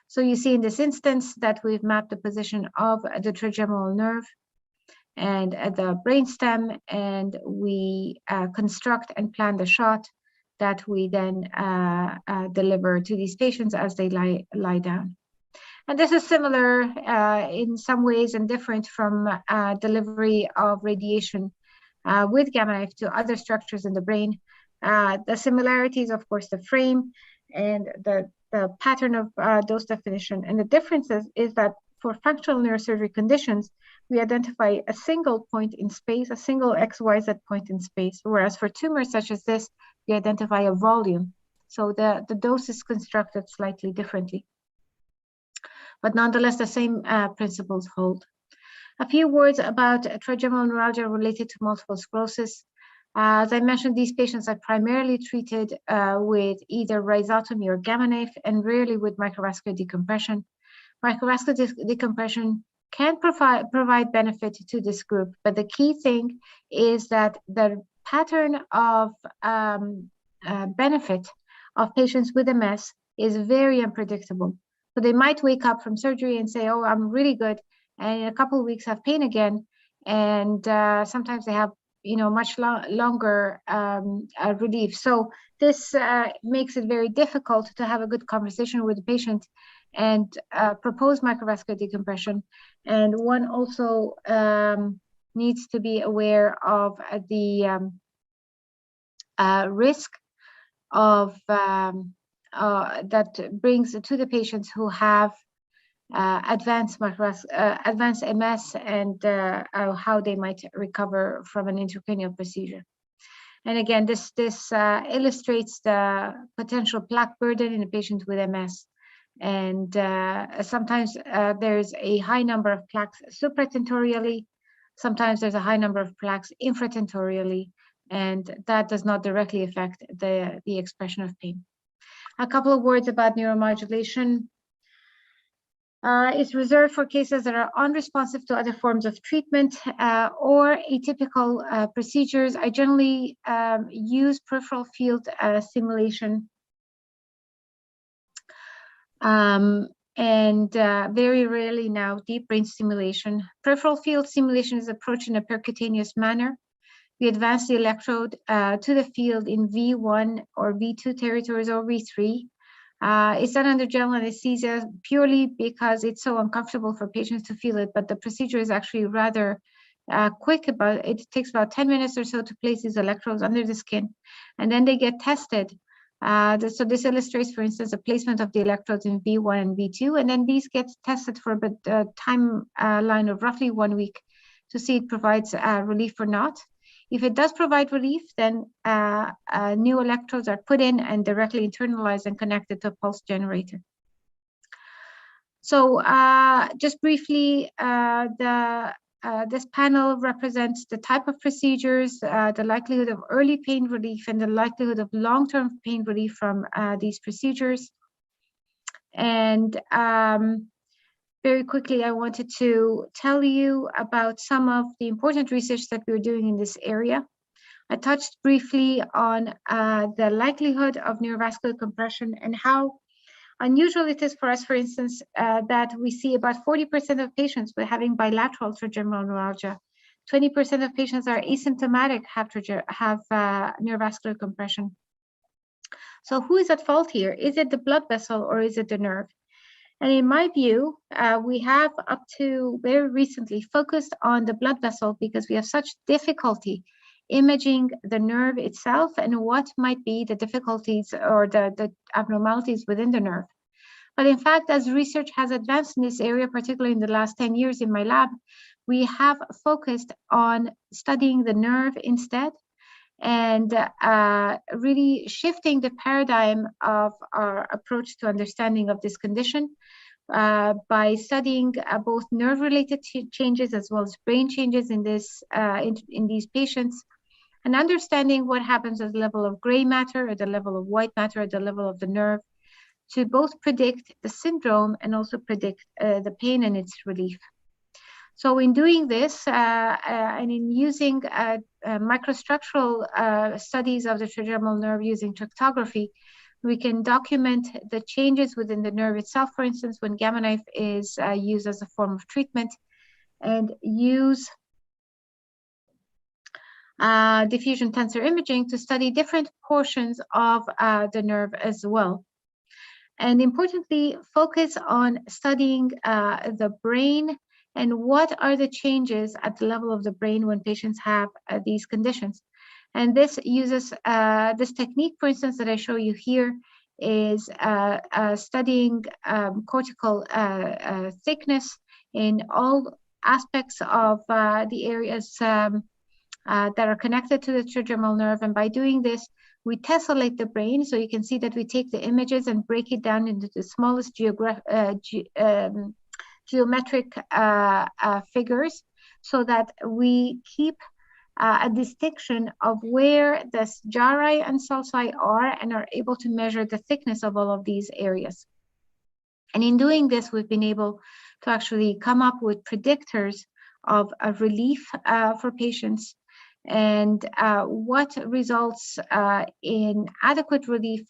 So you see in this instance that we've mapped the position of the trigeminal nerve and the brainstem, and we construct and plan the shot that we then deliver to these patients as they lie down. And this is similar in some ways and different from delivery of radiation with gamma knife to other structures in the brain. The similarities, of course, the frame and the pattern of dose definition. And the differences is that for functional neurosurgery conditions, we identify a single point in space, a single XYZ point in space, whereas for tumors such as this, we identify a volume. So the dose is constructed slightly differently. But nonetheless, the same principles hold. A few words about trigeminal neuralgia related to multiple sclerosis. As I mentioned, these patients are primarily treated with either rhizotomy or gamma knife, and rarely with microvascular decompression. Microvascular decompression can provide benefit to this group, but the key thing is that the pattern of benefit of patients with MS is very unpredictable. So they might wake up from surgery and say, oh, I'm really good, and in a couple of weeks have pain again, and sometimes they have much longer relief. So this makes it very difficult to have a good conversation with the patient and propose microvascular decompression. And one also needs to be aware of the risk of that brings to the patients who have advanced MS, and how they might recover from an intracranial procedure. And again, this illustrates the potential plaque burden in a patient with MS. And sometimes there's a high number of plaques supratentorially, sometimes there's a high number of plaques infratentorially, and that does not directly affect the expression of pain. A couple of words about neuromodulation. It's reserved for cases that are unresponsive to other forms of treatment or atypical procedures. I generally use peripheral field stimulation and very rarely now deep brain stimulation. Peripheral field stimulation is approached in a percutaneous manner. We advance the electrode to the field in V1 or V2 territories or V3. It's done under general anesthesia purely because it's so uncomfortable for patients to feel it, but the procedure is actually rather quick. It takes about 10 minutes or so to place these electrodes under the skin, and then they get tested. So this illustrates, for instance, the placement of the electrodes in V1 and V2, and then these get tested for a timeline of roughly 1 week to see it provides relief or not. If it does provide relief, then new electrodes are put in and directly internalized and connected to a pulse generator. So just briefly, this panel represents the type of procedures, the likelihood of early pain relief, and the likelihood of long-term pain relief from these procedures. And very quickly, I wanted to tell you about some of the important research that we're doing in this area. I touched briefly on the likelihood of neurovascular compression and how unusual it is for us, for instance, that we see about 40% of patients with having bilateral trigeminal neuralgia. 20% of patients are asymptomatic, have neurovascular compression. So who is at fault here? Is it the blood vessel or is it the nerve? And in my view, we have up to very recently focused on the blood vessel because we have such difficulty imaging the nerve itself and what might be the difficulties or the abnormalities within the nerve. But in fact, as research has advanced in this area, particularly in the last 10 years in my lab, we have focused on studying the nerve instead and really shifting the paradigm of our approach to understanding of this condition by studying both nerve-related changes as well as brain changes in these patients, and understanding what happens at the level of gray matter, at the level of white matter, at the level of the nerve, to both predict the syndrome and also predict the pain and its relief. So in doing this and in using microstructural studies of the trigeminal nerve using tractography, we can document the changes within the nerve itself, for instance, when gamma knife is used as a form of treatment, and use diffusion tensor imaging to study different portions of the nerve as well. And importantly, focus on studying the brain and what are the changes at the level of the brain when patients have these conditions. And this uses this technique, for instance, that I show you here is studying cortical thickness in all aspects of the areas that are connected to the trigeminal nerve. And by doing this, we tessellate the brain. So you can see that we take the images and break it down into the smallest geometric figures so that we keep a distinction of where the gyri and sulci are and are able to measure the thickness of all of these areas. And in doing this, we've been able to actually come up with predictors of a relief for patients and what results in adequate relief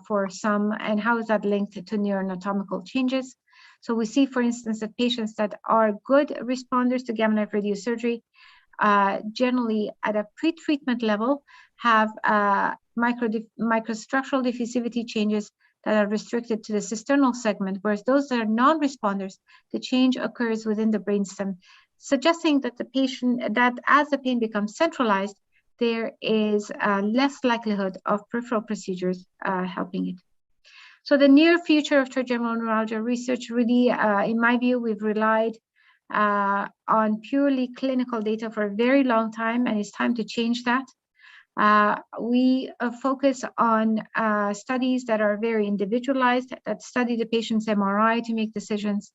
for some, and how is that linked to neuroanatomical changes. So we see, for instance, that patients that are good responders to gamma knife radiosurgery generally at a pre-treatment level have microstructural diffusivity changes that are restricted to the cisternal segment, whereas those that are non-responders, the change occurs within the brainstem, suggesting that the patient, that as the pain becomes centralized, there is less likelihood of peripheral procedures helping it. So the near future of trigeminal neuralgia research really, in my view, we've relied on purely clinical data for a very long time, and it's time to change that. We focus on studies that are very individualized, that study the patient's MRI to make decisions.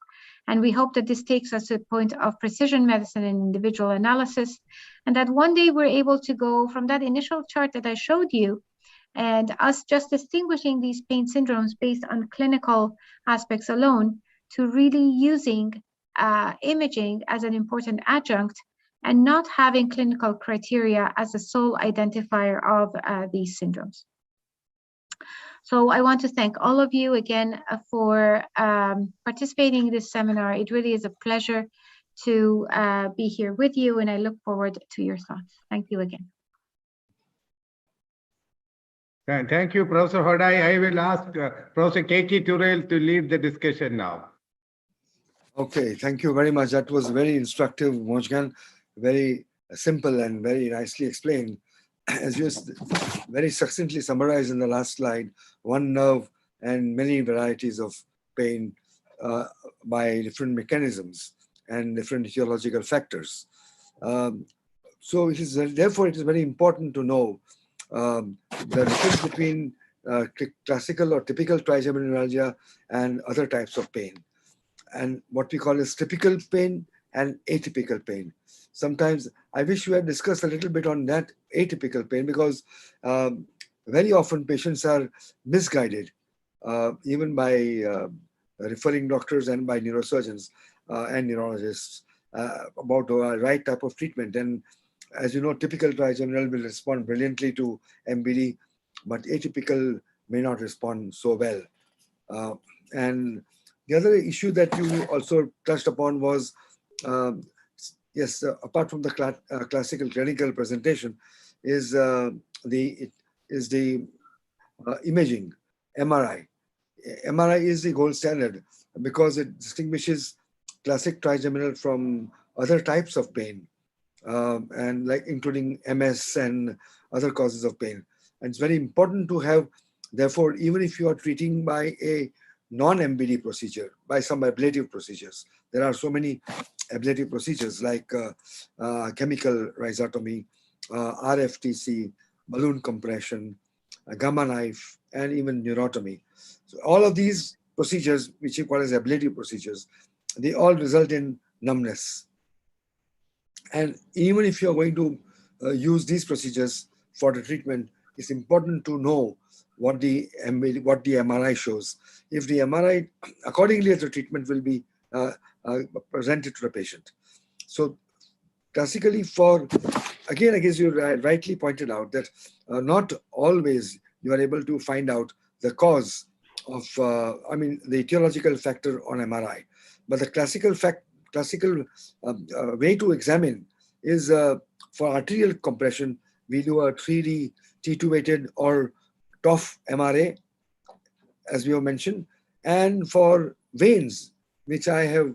And we hope that this takes us to a point of precision medicine and individual analysis, and that one day we're able to go from that initial chart that I showed you and us just distinguishing these pain syndromes based on clinical aspects alone to really using imaging as an important adjunct and not having clinical criteria as the sole identifier of these syndromes. So I want to thank all of you again for participating in this seminar. It really is a pleasure to be here with you, and I look forward to your thoughts. Thank you again. Thank you, Professor Hodai. I will ask Professor Keki Turel to lead the discussion now. Okay, thank you very much. That was very instructive, Mojgan. Very simple and very nicely explained. As you very succinctly summarized in the last slide, one nerve and many varieties of pain by different mechanisms and different etiological factors. So it is therefore it is very important to know the difference between classical or typical trigeminal neuralgia and other types of pain, and what we call as typical pain and atypical pain. Sometimes I wish we had discussed a little bit on that atypical pain, because very often patients are misguided, even by referring doctors and by neurosurgeons and neurologists about the right type of treatment. And as you know, typical trigeminal will respond brilliantly to MBD, but atypical may not respond so well. And the other issue that you also touched upon was, yes, apart from the classical clinical presentation, is the imaging, MRI. MRI is the gold standard because it distinguishes classic trigeminal from other types of pain, and like including MS and other causes of pain. And it's very important to have, therefore, even if you are treating by a non-MBD procedure, by some ablative procedures. There are so many ablative procedures like chemical rhizotomy, RFTC, balloon compression, gamma knife, and even neurotomy. So all of these procedures, which you call as ablative procedures, they all result in numbness. And even if you're going to use these procedures for the treatment, it's important to know what the MRI shows. If the MRI, accordingly, the treatment will be presented to the patient. So classically again, I guess you rightly pointed out that not always you are able to find out the cause of, the etiological factor on MRI. But the classical way to examine is for arterial compression, we do a 3D T2-weighted or TOF MRA, as we have mentioned, and for veins, which I have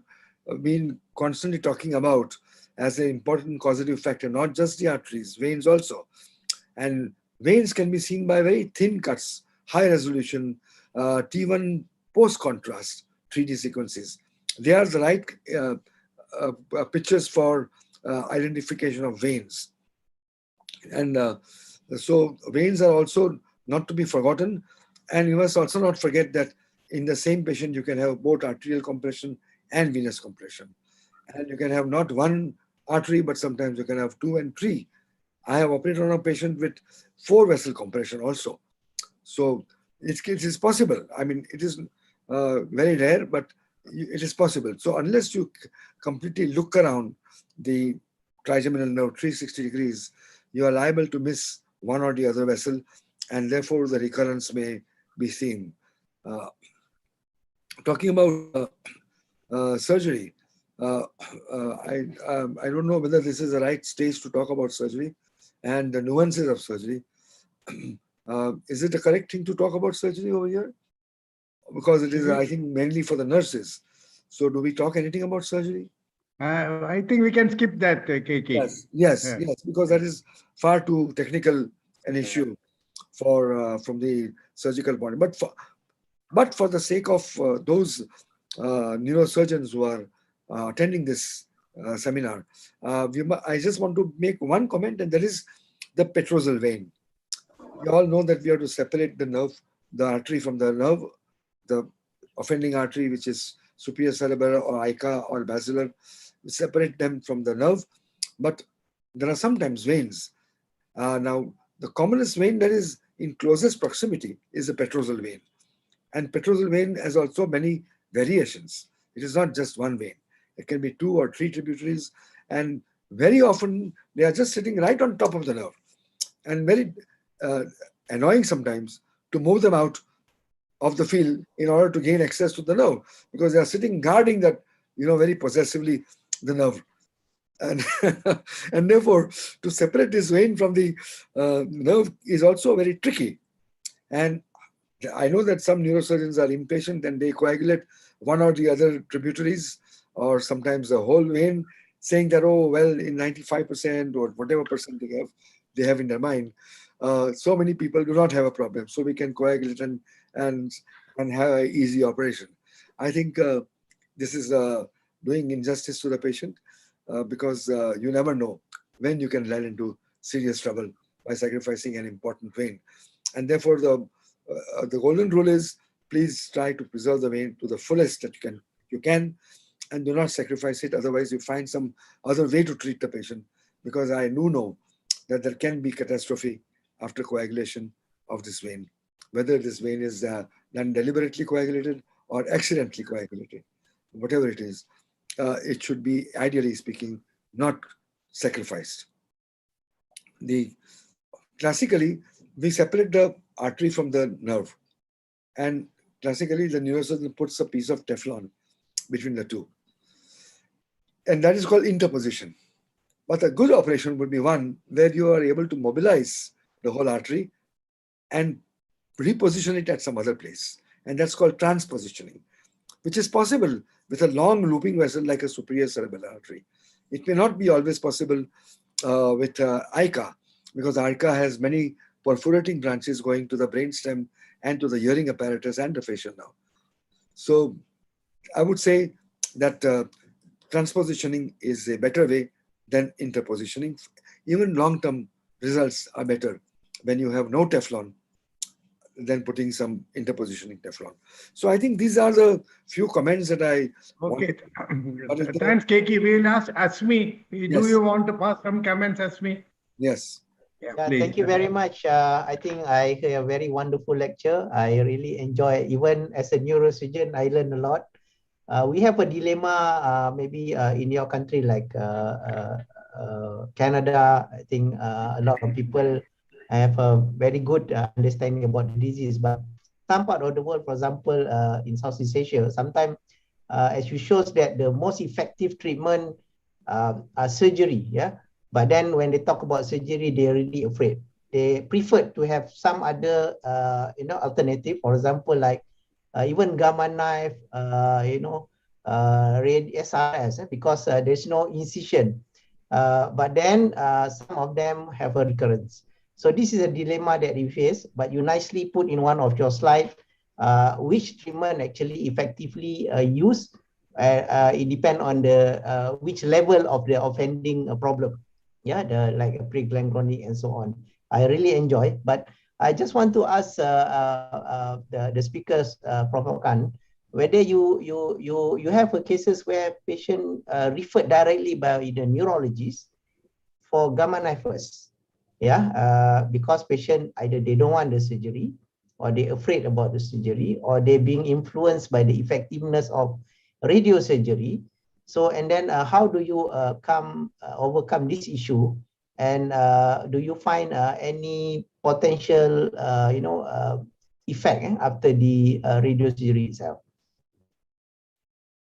been constantly talking about as an important causative factor, not just the arteries, veins also. And veins can be seen by very thin cuts, high resolution, T1 post-contrast 3D sequences. They are the right pictures for identification of veins. And so veins are also not to be forgotten. And you must also not forget that in the same patient, you can have both arterial compression and venous compression. And you can have not one artery, but sometimes you can have 2 and 3. I have operated on a patient with 4 vessel compression also. So it is possible. I mean, it is very rare, but it is possible. So unless you completely look around the trigeminal nerve 360 degrees, you are liable to miss one or the other vessel, and therefore the recurrence may be seen. Talking about surgery, I don't know whether this is the right stage to talk about surgery and the nuances of surgery. Is it the correct thing to talk about surgery over here? Because it is, I think, mainly for the nurses. So do we talk anything about surgery? I think we can skip that, Keki. Yes, because that is far too technical an issue for from the surgical point. But for the sake of those neurosurgeons who are attending this seminar, I just want to make one comment, and that is the Petrozole vein. We all know that we have to separate the nerve, the artery from the nerve, the offending artery, which is superior cerebellar or ICA or basilar, separate them from the nerve. But there are sometimes veins. Now, the commonest vein that is in closest proximity is the Petrozole vein. And Petrozole vein has also many variations. It is not just one vein. It can be 2 or 3 tributaries, and very often they are just sitting right on top of the nerve, and very annoying sometimes to move them out of the field in order to gain access to the nerve, because they are sitting guarding that, very possessively, the nerve. And, and therefore, to separate this vein from the nerve is also very tricky. And I know that some neurosurgeons are impatient and they coagulate one or the other tributaries, or sometimes the whole vein, saying that, oh, well, in 95% or whatever percent they have in their mind, so many people do not have a problem. So we can coagulate and have an easy operation. I think this is doing injustice to the patient, because you never know when you can land into serious trouble by sacrificing an important vein. And therefore, the golden rule is, please try to preserve the vein to the fullest that you can, and do not sacrifice it. Otherwise, you find some other way to treat the patient, because I do know that there can be catastrophe after coagulation of this vein, whether this vein is done deliberately coagulated or accidentally coagulated. Whatever it is, it should be, ideally speaking, not sacrificed. Classically, we separate the artery from the nerve, and classically the neurosurgeon puts a piece of Teflon between the two, and that is called interposition. But a good operation would be one where you are able to mobilize the whole artery and reposition it at some other place, and that's called transpositioning, which is possible with a long looping vessel like a superior cerebellar artery. It may not be always possible with ICA, because ICA has many perforating branches going to the brainstem and to the hearing apparatus and the facial nerve. So I would say that transpositioning is a better way than interpositioning. Even long-term results are better when you have no Teflon than putting some interpositioning Teflon. So I think these are the few comments that I Okay. Thanks, Keki. We will ask Asmi. Do you want to pass some comments, Asmi? Yes. Yeah, thank you very much. I think I hear a very wonderful lecture. I really enjoy it. Even as a neurosurgeon, I learn a lot. We have a dilemma maybe in your country like Canada. I think a lot of people have a very good understanding about the disease, but some part of the world, for example, in Southeast Asia, sometimes as you shows that the most effective treatment are surgery, yeah. But then when they talk about surgery, they're really afraid. They prefer to have some other, alternative. For example, like even gamma knife, SRS, because there's no incision. But then some of them have a recurrence. So this is a dilemma that we face. But you nicely put in one of your slides which treatment actually effectively used. It depends on the which level of the offending problem. Yeah, like a preglycemic and so on. I really enjoy, but I just want to ask the speakers, Prof. Khan, whether you have cases where patient referred directly by the neurologist for gamma knife first, yeah, because patient either they don't want the surgery, or they're afraid about the surgery, or they're being influenced by the effectiveness of radiosurgery. So, and then how do you overcome this issue? And do you find any potential, effect after the radiosurgery itself?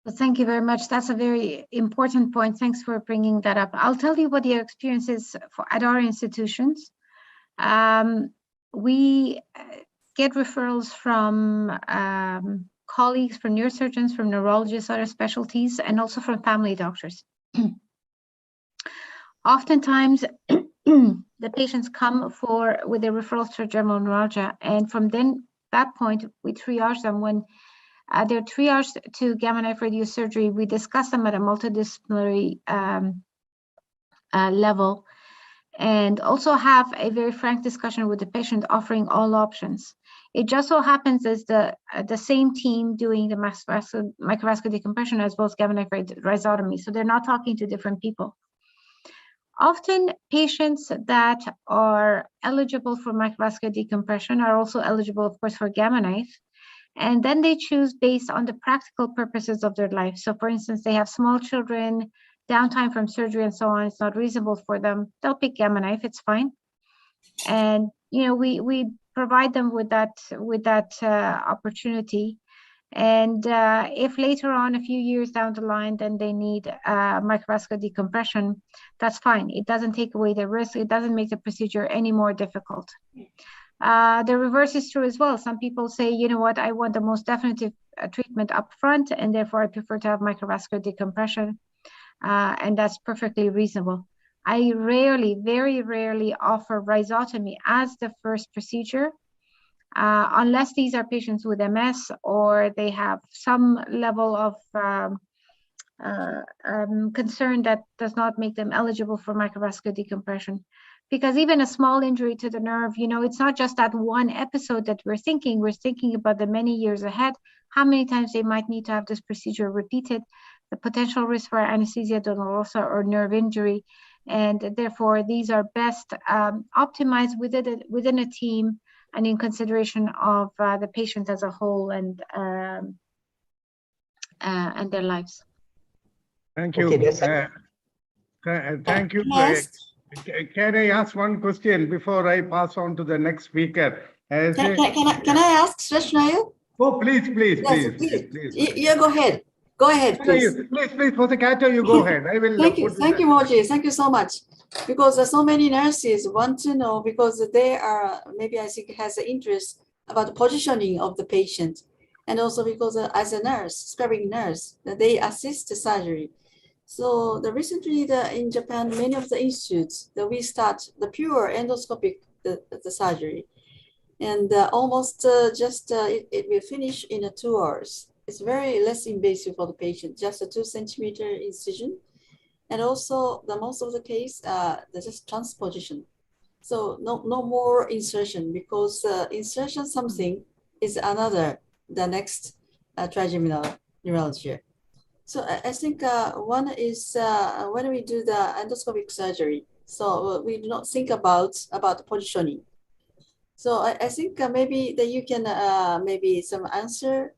Well, thank you very much. That's a very important point. Thanks for bringing that up. I'll tell you what the experience is at our institutions. We get referrals from colleagues, from neurosurgeons, from neurologists, other specialties, and also from family doctors. Oftentimes, the patients come with their referrals to trigeminal neuralgia, and from that point, we triage them. When they're triaged to gamma knife radiosurgery, we discuss them at a multidisciplinary level, and also have a very frank discussion with the patient, offering all options. It just so happens as the same team doing the microvascular decompression as well as gamma knife rhizotomy, so they're not talking to different people. Often patients that are eligible for microvascular decompression are also eligible, of course, for gamma knife. And then they choose based on the practical purposes of their life. So for instance, they have small children, downtime from surgery and so on, it's not reasonable for them. They'll pick Gamma Knife, it's fine. And we provide them with that opportunity. And if later on, a few years down the line, then they need microvascular decompression, that's fine. It doesn't take away the risk. It doesn't make the procedure any more difficult. The reverse is true as well. Some people say, you know what, I want the most definitive treatment up front, and therefore I prefer to have microvascular decompression. And that's perfectly reasonable. I very rarely offer rhizotomy as the first procedure, unless these are patients with MS or they have some level of concern that does not make them eligible for microvascular decompression. Because even a small injury to the nerve, it's not just that one episode that we're thinking about the many years ahead, how many times they might need to have this procedure repeated, the potential risk for anesthesia dolorosa or nerve injury. And therefore, these are best optimized within a team and in consideration of the patient as a whole and their lives. Thank you. Okay, Thank you. Can I ask one question before I pass on to the next speaker? Can I ask Sreshnayu? Oh, please. Yeah, go ahead. Go ahead, please. Please, for the Cato, you go ahead. I will. Thank you, Moji. Thank you so much. Because so many nurses want to know, because they are, maybe I think has an interest about the positioning of the patient. And also because as a nurse, scribing nurse, they assist the surgery. So recently in Japan, many of the institutes that we start the pure endoscopic the surgery. And almost it will finish in 2 hours. It's very less invasive for the patient, just a 2-centimeter incision. And also the most of the case, there's just transposition. So no more insertion, because insertion something is the next trigeminal neuralgia. So I think one is when we do the endoscopic surgery, so we do not think about the positioning. So I think maybe that you can maybe some answer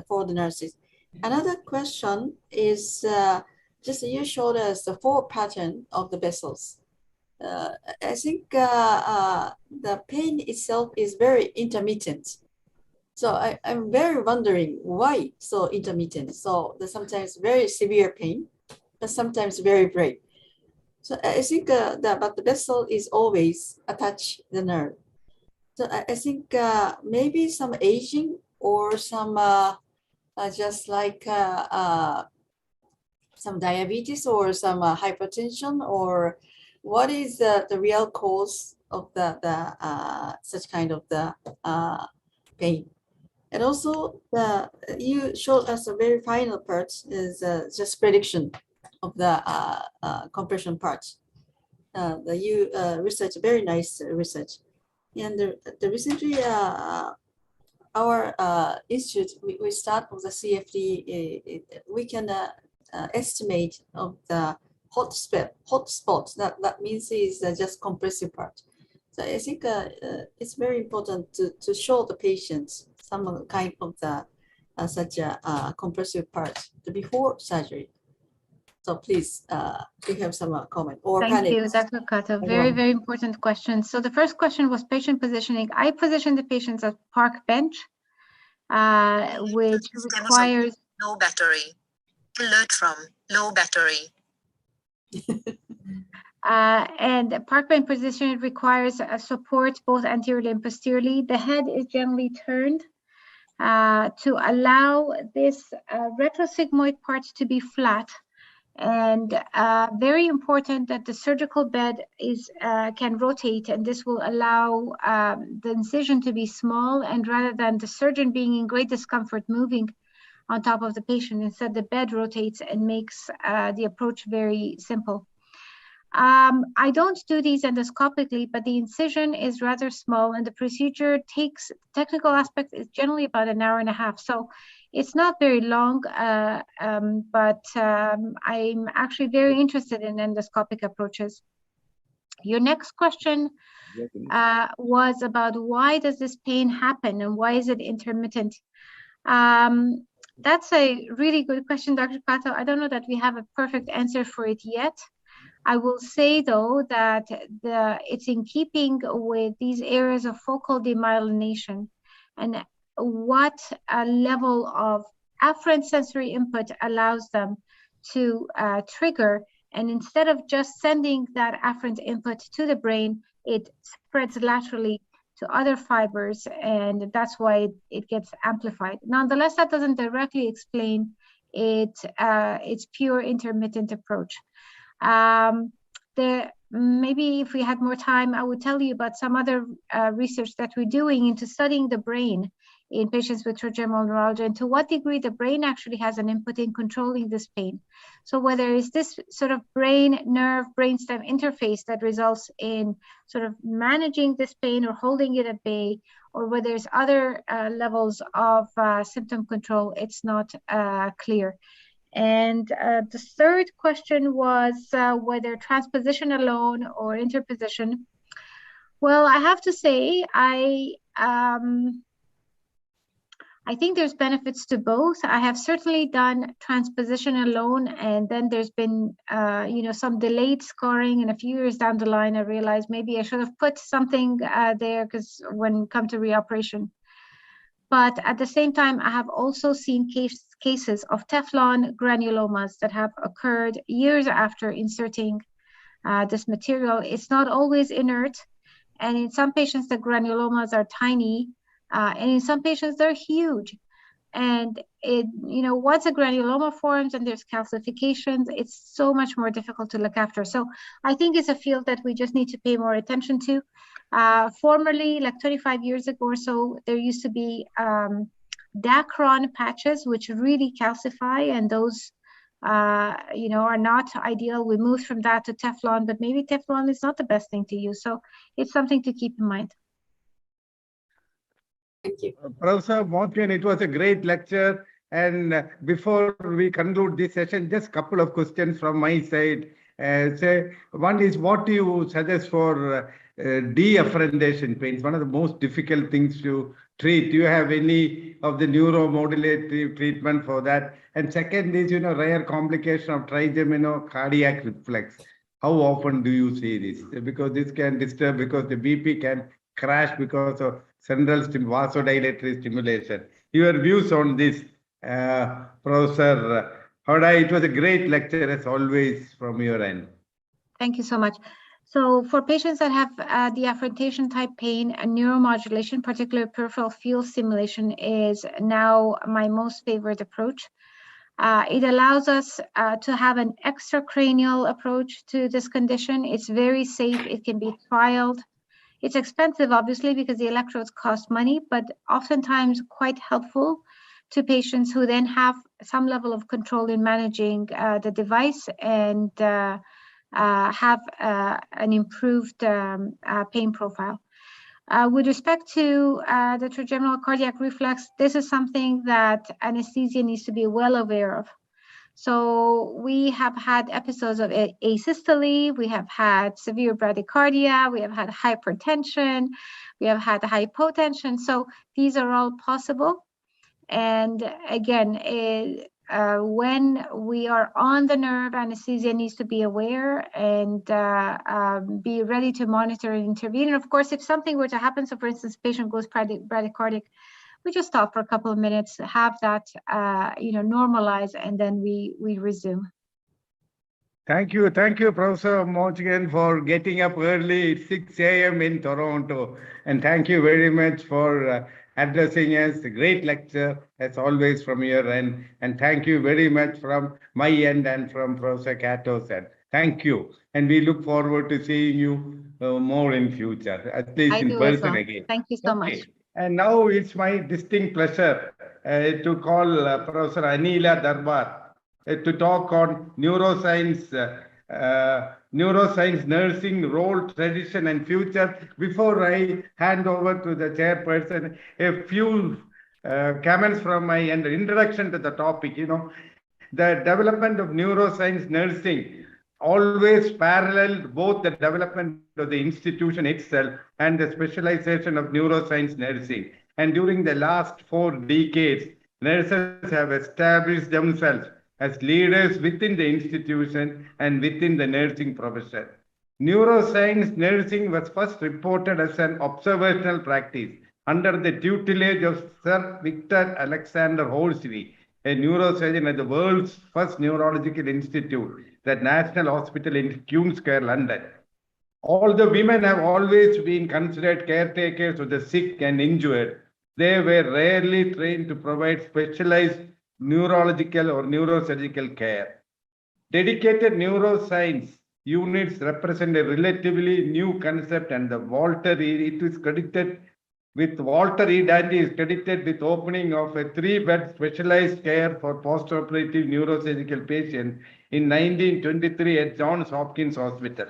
for the nurses. Another question is just you showed us the 4 pattern of the vessels. I think the pain itself is very intermittent. So I'm very wondering why so intermittent. So there's sometimes very severe pain, but sometimes very brief. So I think but the vessel is always attached the nerve. So I think maybe some aging or some just like some diabetes or some hypertension, or what is the real cause of the such kind of the pain. And also you showed us a very final part is just prediction of the compression part. You research, very nice research. And recently our institute, we start with the CFD, we can estimate of the hot spot. That means is just compressive part. So I think it's very important to show the patients some kind of the such a compressive part before surgery. So please, we have some comment or Thank you, Dr. Kato. Very important question. So the first question was patient positioning. I position the patients at park bench, which requires low battery. Alert from low battery. And park bench position requires support both anteriorly and posteriorly. The head is generally turned to allow this retrosigmoid part to be flat. And very important that the surgical bed can rotate, and this will allow the incision to be small, and rather than the surgeon being in great discomfort moving on top of the patient, instead the bed rotates and makes the approach very simple. I don't do these endoscopically, but the incision is rather small, and the procedure takes, technical aspect is generally about 1.5 hours. So it's not very long, but I'm actually very interested in endoscopic approaches. Your next question was about why does this pain happen and why is it intermittent? That's a really good question, Dr. Kato. I don't know that we have a perfect answer for it yet. I will say, though, that it's in keeping with these areas of focal demyelination and what a level of afferent sensory input allows them to trigger. And instead of just sending that afferent input to the brain, it spreads laterally to other fibers, and that's why it gets amplified. Nonetheless, that doesn't directly explain its pure intermittent approach. Maybe if we had more time, I would tell you about some other research that we're doing into studying the brain in patients with trigeminal neuralgia and to what degree the brain actually has an input in controlling this pain. So whether it's this sort of brain-nerve, brainstem interface that results in sort of managing this pain or holding it at bay, or whether there's other levels of symptom control, it's not clear. And the third question was whether transposition alone or interposition. Well, I have to say, I think there's benefits to both. I have certainly done transposition alone, and then there's been, some delayed scoring, and a few years down the line, I realized maybe I should have put something there because when it comes to reoperation. But at the same time, I have also seen cases of Teflon granulomas that have occurred years after inserting this material. It's not always inert, and in some patients, the granulomas are tiny. And in some patients, they're huge. And once a granuloma forms and there's calcifications, it's so much more difficult to look after. So I think it's a field that we just need to pay more attention to. Formerly, like 25 years ago or so, there used to be Dacron patches, which really calcify, and those are not ideal. We moved from that to Teflon, but maybe Teflon is not the best thing to use. So it's something to keep in mind. Thank you. Professor Morgan, it was a great lecture. And before we conclude this session, just a couple of questions from my side. One is, what do you suggest for deafferentation pains? One of the most difficult things to treat. Do you have any of the neuromodulative treatment for that? And second is, rare complication of trigeminal cardiac reflex. How often do you see this? Because this can disturb, because the BP can crash because of central vasodilatory stimulation. Your views on this, Professor Hoda? It was a great lecture as always from your end. Thank you so much. So for patients that have deafferentation type pain, and neuromodulation, particularly peripheral field stimulation, is now my most favorite approach. It allows us to have an extracranial approach to this condition. It's very safe. It can be trialed. It's expensive, obviously, because the electrodes cost money, but oftentimes quite helpful to patients who then have some level of control in managing the device and have an improved pain profile. With respect to the trigeminal cardiac reflex, this is something that anesthesia needs to be well aware of. So we have had episodes of asystole, we have had severe bradycardia, we have had hypertension, we have had hypotension. So these are all possible. And again, when we are on the nerve, anesthesia needs to be aware and be ready to monitor and intervene. And of course, if something were to happen, so for instance, patient goes bradycardic, we just stop for a couple of minutes, have that normalize, and then we resume. Thank you, Professor Morgan, for getting up early. It's 6 a.m. in Toronto, and thank you very much for addressing us. A great lecture as always from your end, and thank you very much from my end and from Professor Kato's end. Thank you, and we look forward to seeing you more in future, at least in person again. Thank you so much. And now it's my distinct pleasure to call Professor Anila Darbar to talk on neuroscience, nursing, role, tradition, and future. Before I hand over to the chairperson, a few comments from my end, introduction to the topic. The development of neuroscience nursing always paralleled both the development of the institution itself and the specialization of neuroscience nursing. And during the last 4 decades, nurses have established themselves as leaders within the institution and within the nursing profession. Neuroscience nursing was first reported as an observational practice under the tutelage of Sir Victor Alexander Horsley, a neurosurgeon at the world's first neurological institute, the National Hospital in Queen's Square, London. Although women have always been considered caretakers of the sick and injured, they were rarely trained to provide specialized neurological or neurosurgical care. Dedicated neuroscience units represent a relatively new concept, and Walter E. Dandy is credited with opening of a 3-bed specialized care for postoperative neurosurgical patients in 1923 at Johns Hopkins Hospital.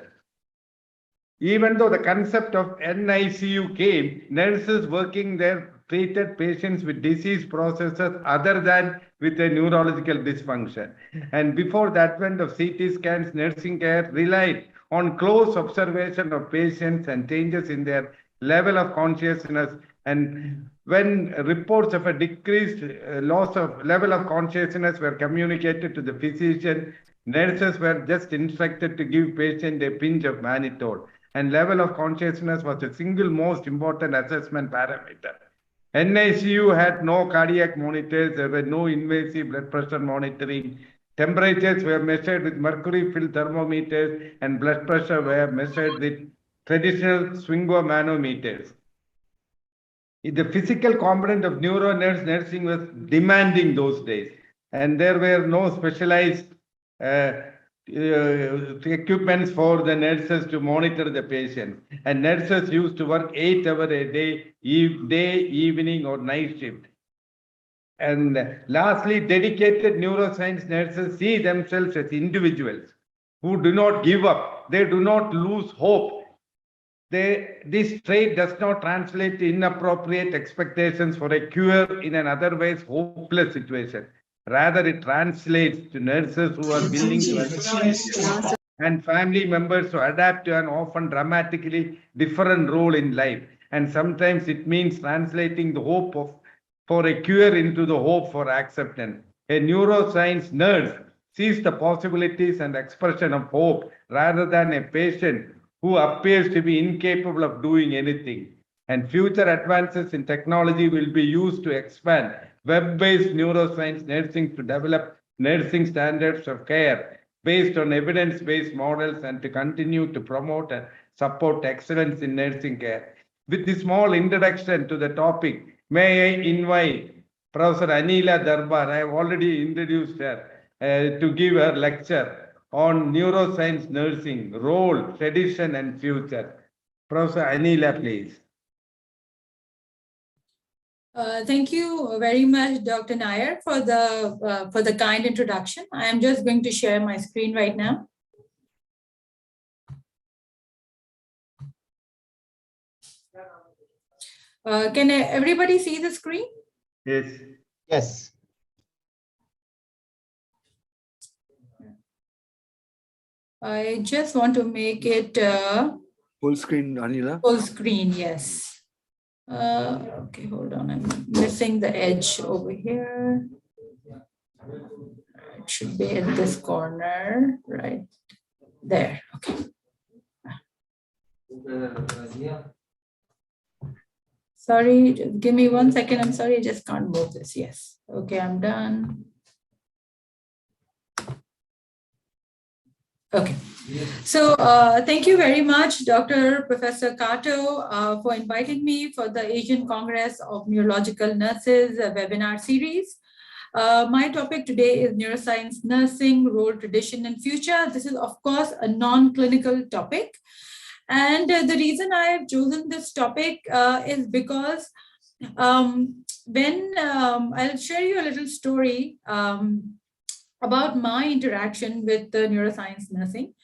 Even though the concept of NICU came, nurses working there treated patients with disease processes other than with a neurological dysfunction. And before the advent of CT scans, nursing care relied on close observation of patients and changes in their level of consciousness. And when reports of a decreased loss of level of consciousness were communicated to the physician, nurses were just instructed to give patient a pinch of mannitol. And level of consciousness was the single most important assessment parameter. NICU had no cardiac monitors, there were no invasive blood pressure monitoring. Temperatures were measured with mercury-filled thermometers, and blood pressure were measured with traditional Swingo manometers. The physical component of nursing was demanding those days, and there were no specialized equipments for the nurses to monitor the patient. And nurses used to work 8 hours a day, evening, or night shift. And lastly, dedicated neuroscience nurses see themselves as individuals who do not give up. They do not lose hope. This trait does not translate to inappropriate expectations for a cure in an otherwise hopeless situation. Rather, it translates to nurses who are willing to adapt and family members who adapt to an often dramatically different role in life. And sometimes it means translating the hope for a cure into the hope for acceptance. A neuroscience nurse sees the possibilities and expression of hope rather than a patient who appears to be incapable of doing anything. And future advances in technology will be used to expand web-based neuroscience nursing to develop nursing standards of care based on evidence-based models and to continue to promote and support excellence in nursing care. With this small introduction to the topic, may I invite Professor Anila Darbar. I have already introduced her to give her lecture on neuroscience nursing, role, tradition, and future. Professor Anila, please. Thank you very much, Dr. Nair, for the kind introduction. I am just going to share my screen right now. Can everybody see the screen? Yes. Yes. I just want to make it Full screen, Anila. full screen, yes. Okay, hold on, I'm missing the edge over here. It should be at this corner, right there, okay. Sorry, just give me 1 second, I'm sorry, I just can't move this, yes. Okay, I'm done. Okay, so thank you very much, Dr. Professor Kato, for inviting me for the Asian Congress of Neurological Nurses webinar series. My topic today is neuroscience nursing, role, tradition, and future. This is, of course, a non-clinical topic. And the reason I have chosen this topic is because when I'll share you a little story about my interaction with the neuroscience nursing.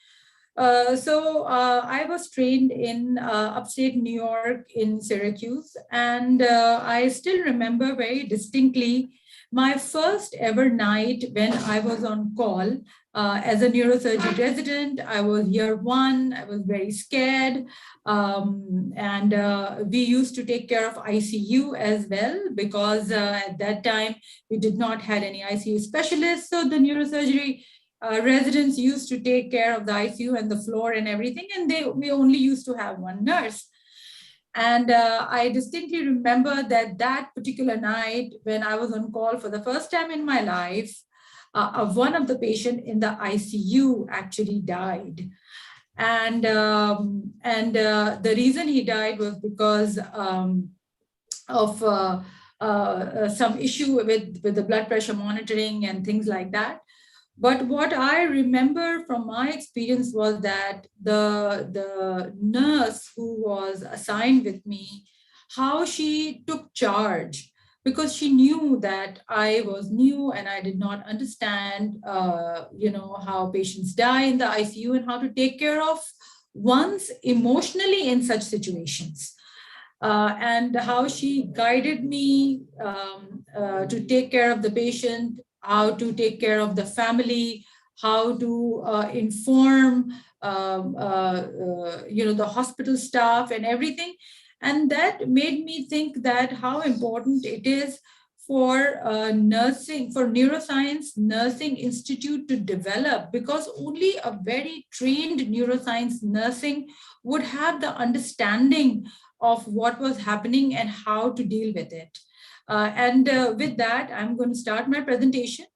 I was trained in upstate New York in Syracuse, and I still remember very distinctly My first ever night when I was on call as a neurosurgery resident, I was year 1, I was very scared. And we used to take care of ICU as well, because at that time we did not have any ICU specialists. So the neurosurgery residents used to take care of the ICU and the floor and everything, and we only used to have one nurse. And I distinctly remember that particular night when I was on call for the first time in my life, one of the patients in the ICU actually died. And the reason he died was because of some issue with the blood pressure monitoring and things like that. But what I remember from my experience was that the nurse who was assigned with me, how she took charge, because she knew that I was new and I did not understand, how patients die in the ICU and how to take care of one's emotionally in such situations. And how she guided me to take care of the patient, how to take care of the family, how to inform, the hospital staff and everything. And that made me think that how important it is for nursing, for neuroscience nursing institute to develop, because only a very trained neuroscience nursing would have the understanding of what was happening and how to deal with it. With that, I'm going to start my presentation.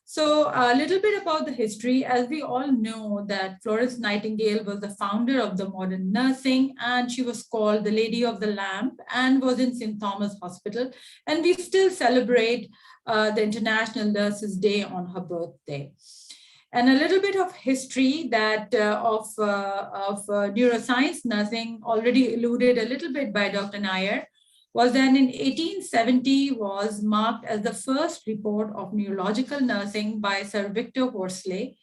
So a little bit about the history. As we all know that Florence Nightingale was the founder of the modern nursing, and she was called the Lady of the Lamp and was in St. Thomas Hospital. And we still celebrate the International Nurses Day on her birthday. And a little bit of history that of neuroscience nursing, already alluded a little bit by Dr. Nair, was that in 1870 was marked as the first report of neurological nursing by Sir Victor Horsley,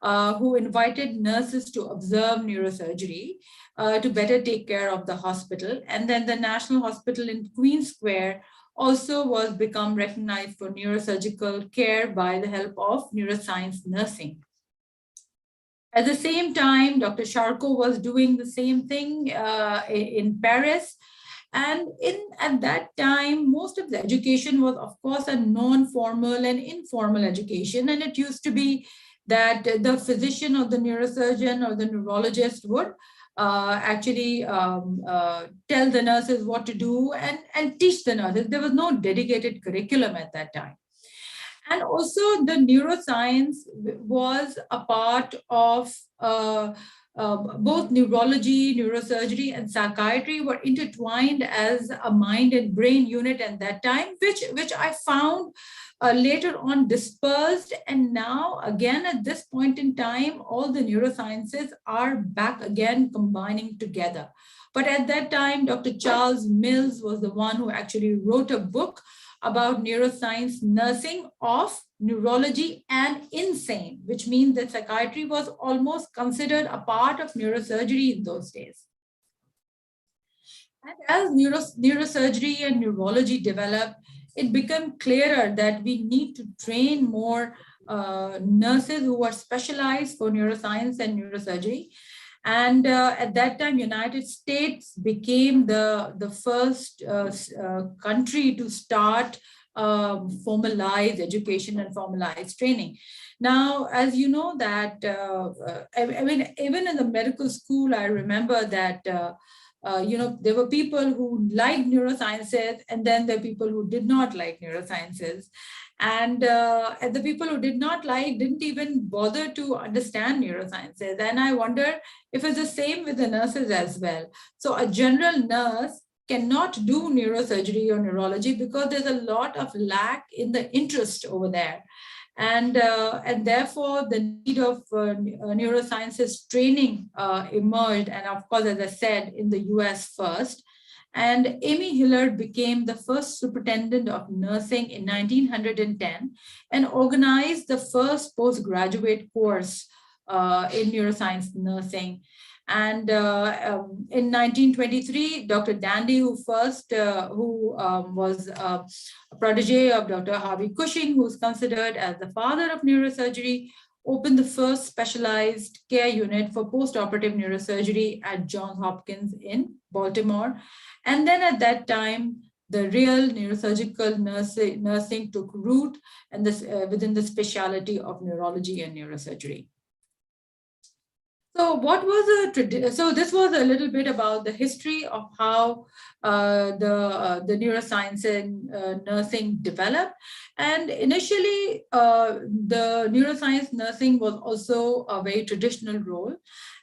who invited nurses to observe neurosurgery to better take care of the hospital. And then the National Hospital in Queen Square also was become recognized for neurosurgical care by the help of neuroscience nursing. At the same time, Dr. Charcot was doing the same thing in Paris. And at that time, most of the education was, of course, a non-formal and informal education. And it used to be that the physician or the neurosurgeon or the neurologist would actually tell the nurses what to do and teach the nurses. There was no dedicated curriculum at that time. And also the neuroscience was a part of both neurology, neurosurgery, and psychiatry were intertwined as a mind and brain unit at that time, which I found later on dispersed. And now, again, at this point in time, all the neurosciences are back again combining together. But at that time, Dr. Charles Mills was the one who actually wrote a book about neuroscience nursing of neurology and insane, which means that psychiatry was almost considered a part of neurosurgery in those days. And as neurosurgery and neurology developed, it became clearer that we need to train more nurses who are specialized for neuroscience and neurosurgery. And at that time, United States became the first country to start formalized education and formalized training. Now, as you know that, I mean, even in the medical school, I remember that, there were people who liked neurosciences, and then there were people who did not like neurosciences. And the people who did not like didn't even bother to understand neurosciences. And I wonder if it's the same with the nurses as well. So a general nurse cannot do neurosurgery or neurology because there's a lot of lack in the interest over there. And therefore, the need of neurosciences training emerged. And of course, as I said, in the US first. And Amy Hillard became the first superintendent of nursing in 1910 and organized the first postgraduate course in neuroscience nursing. And in 1923, Dr. Dandy, who was a protege of Dr. Harvey Cushing, who's considered as the father of neurosurgery, opened the first specialized care unit for postoperative neurosurgery at Johns Hopkins in Baltimore. And then at that time, the real neurosurgical nursing took root and within the specialty of neurology and neurosurgery. So so this was a little bit about the history of how the neuroscience and nursing developed. And initially, the neuroscience nursing was also a very traditional role.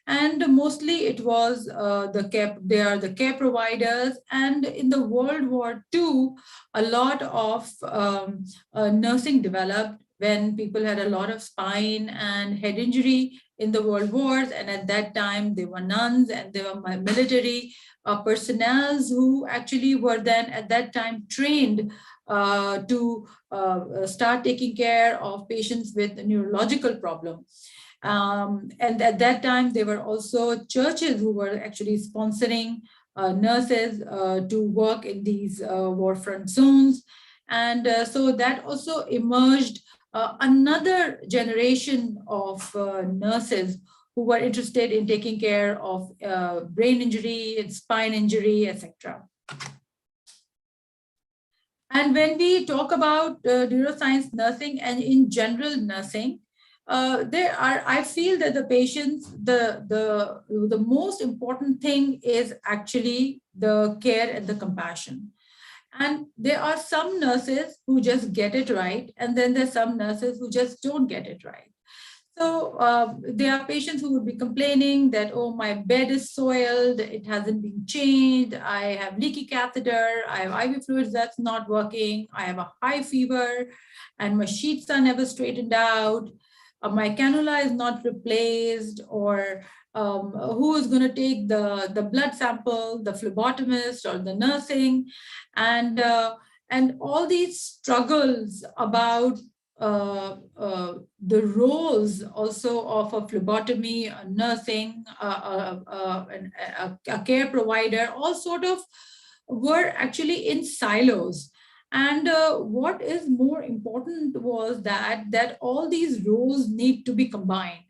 And mostly it was they are the care providers. And in the World War II, a lot of nursing developed when people had a lot of spine and head injury in the world wars. And at that time, they were nuns and they were military personnel who actually were then at that time trained to start taking care of patients with neurological problems. And at that time, there were also churches who were actually sponsoring nurses to work in these warfront zones. And so that also emerged another generation of nurses who were interested in taking care of brain injury and spine injury, etc. And when we talk about neuroscience nursing and in general nursing, I feel that the patients, the most important thing is actually the care and the compassion. And there are some nurses who just get it right, and then there's some nurses who just don't get it right. So there are patients who would be complaining that, oh, my bed is soiled, it hasn't been changed, I have leaky catheter, I have IV fluids that's not working, I have a high fever, and my sheets are never straightened out, my cannula is not replaced, or who is going to take the blood sample, the phlebotomist or the nursing, and all these struggles about the roles also of a phlebotomy, a nursing, a care provider, all sort of were actually in silos. And what is more important was that all these roles need to be combined.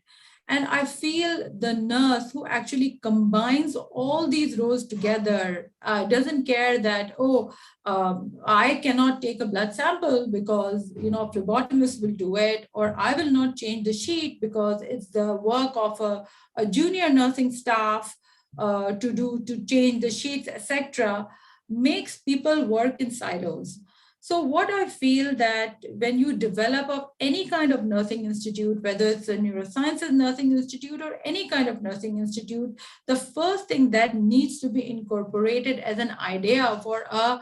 And I feel the nurse who actually combines all these roles together doesn't care that, oh, I cannot take a blood sample because, you know, a phlebotomist will do it, or I will not change the sheet because it's the work of a junior nursing staff to change the sheets, etc., makes people work in silos. So what I feel that when you develop any kind of nursing institute, whether it's a neurosciences nursing institute or any kind of nursing institute, the first thing that needs to be incorporated as an idea for a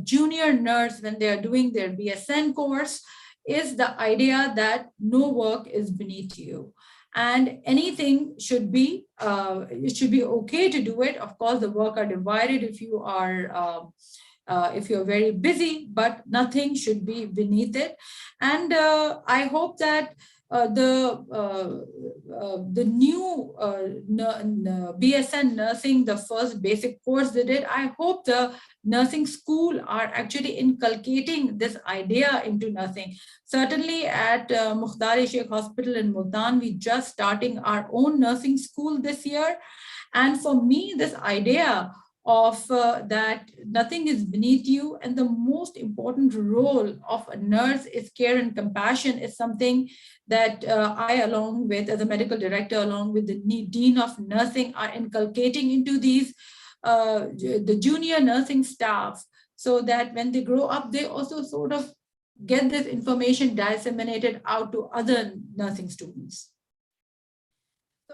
junior nurse when they are doing their BSN course is the idea that no work is beneath you. And anything should be, it should be okay to do it. Of course, the work are divided if you are if you're very busy, but nothing should be beneath it. And I hope that the new BSN nursing, the first basic course they did, I hope the nursing school are actually inculcating this idea into nursing. Certainly at Mukhtar-e-Sheikh Hospital in Multan, we just starting our own nursing school this year. And for me, this idea of that nothing is beneath you, and the most important role of a nurse is care and compassion is something that I, along with, as a medical director, along with the Dean of Nursing, are inculcating into these, the junior nursing staff, so that when they grow up, they also sort of get this information disseminated out to other nursing students.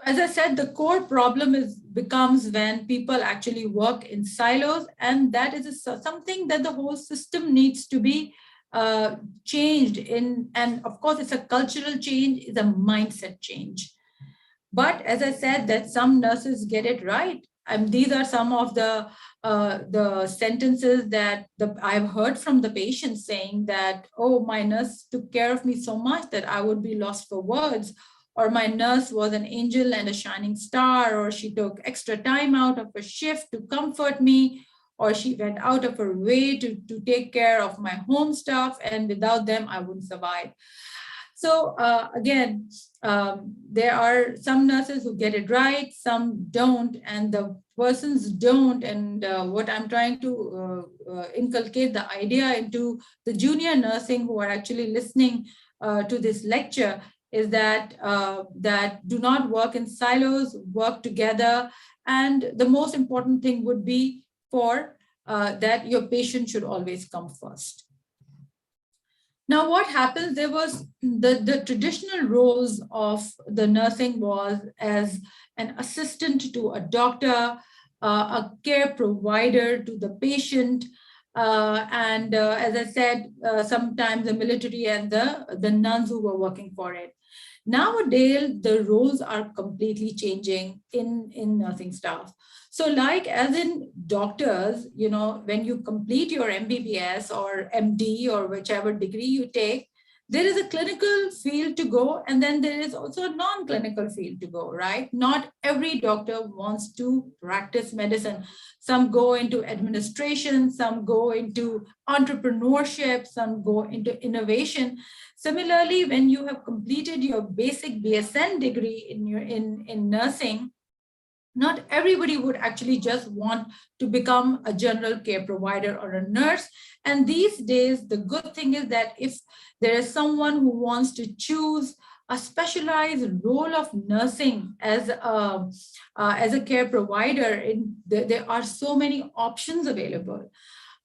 As I said, the core problem becomes when people actually work in silos, and that is something that the whole system needs to be changed in. And of course, it's a cultural change, it's a mindset change. But as I said, that some nurses get it right. And these are some of the sentences that I've heard from the patients saying that, oh, my nurse took care of me so much that I would be lost for words. or my nurse was an angel and a shining star, or she took extra time out of her shift to comfort me, or she went out of her way to take care of my home stuff, and without them, I wouldn't survive. So again, there are some nurses who get it right, some don't, and the persons don't. And what I'm trying to inculcate the idea into the junior nursing who are actually listening to this lecture is that that do not work in silos, work together. And the most important thing would be for that your patient should always come first. Now, what happens, there was the traditional roles of the nursing was as an assistant to a doctor, a care provider to the patient, and as I said, sometimes the military and the nuns who were working for it. Nowadays, the roles are completely changing in nursing staff. So like as in doctors, you know, when you complete your MBBS or MD or whichever degree you take, there is a clinical field to go, and then there is also a non-clinical field to go, right? Not every doctor wants to practice medicine. Some go into administration, some go into entrepreneurship, some go into innovation. Similarly, when you have completed your basic BSN degree in nursing, not everybody would actually just want to become a general care provider or a nurse. And these days, the good thing is that if there is someone who wants to choose a specialized role of nursing as a care provider, there are so many options available.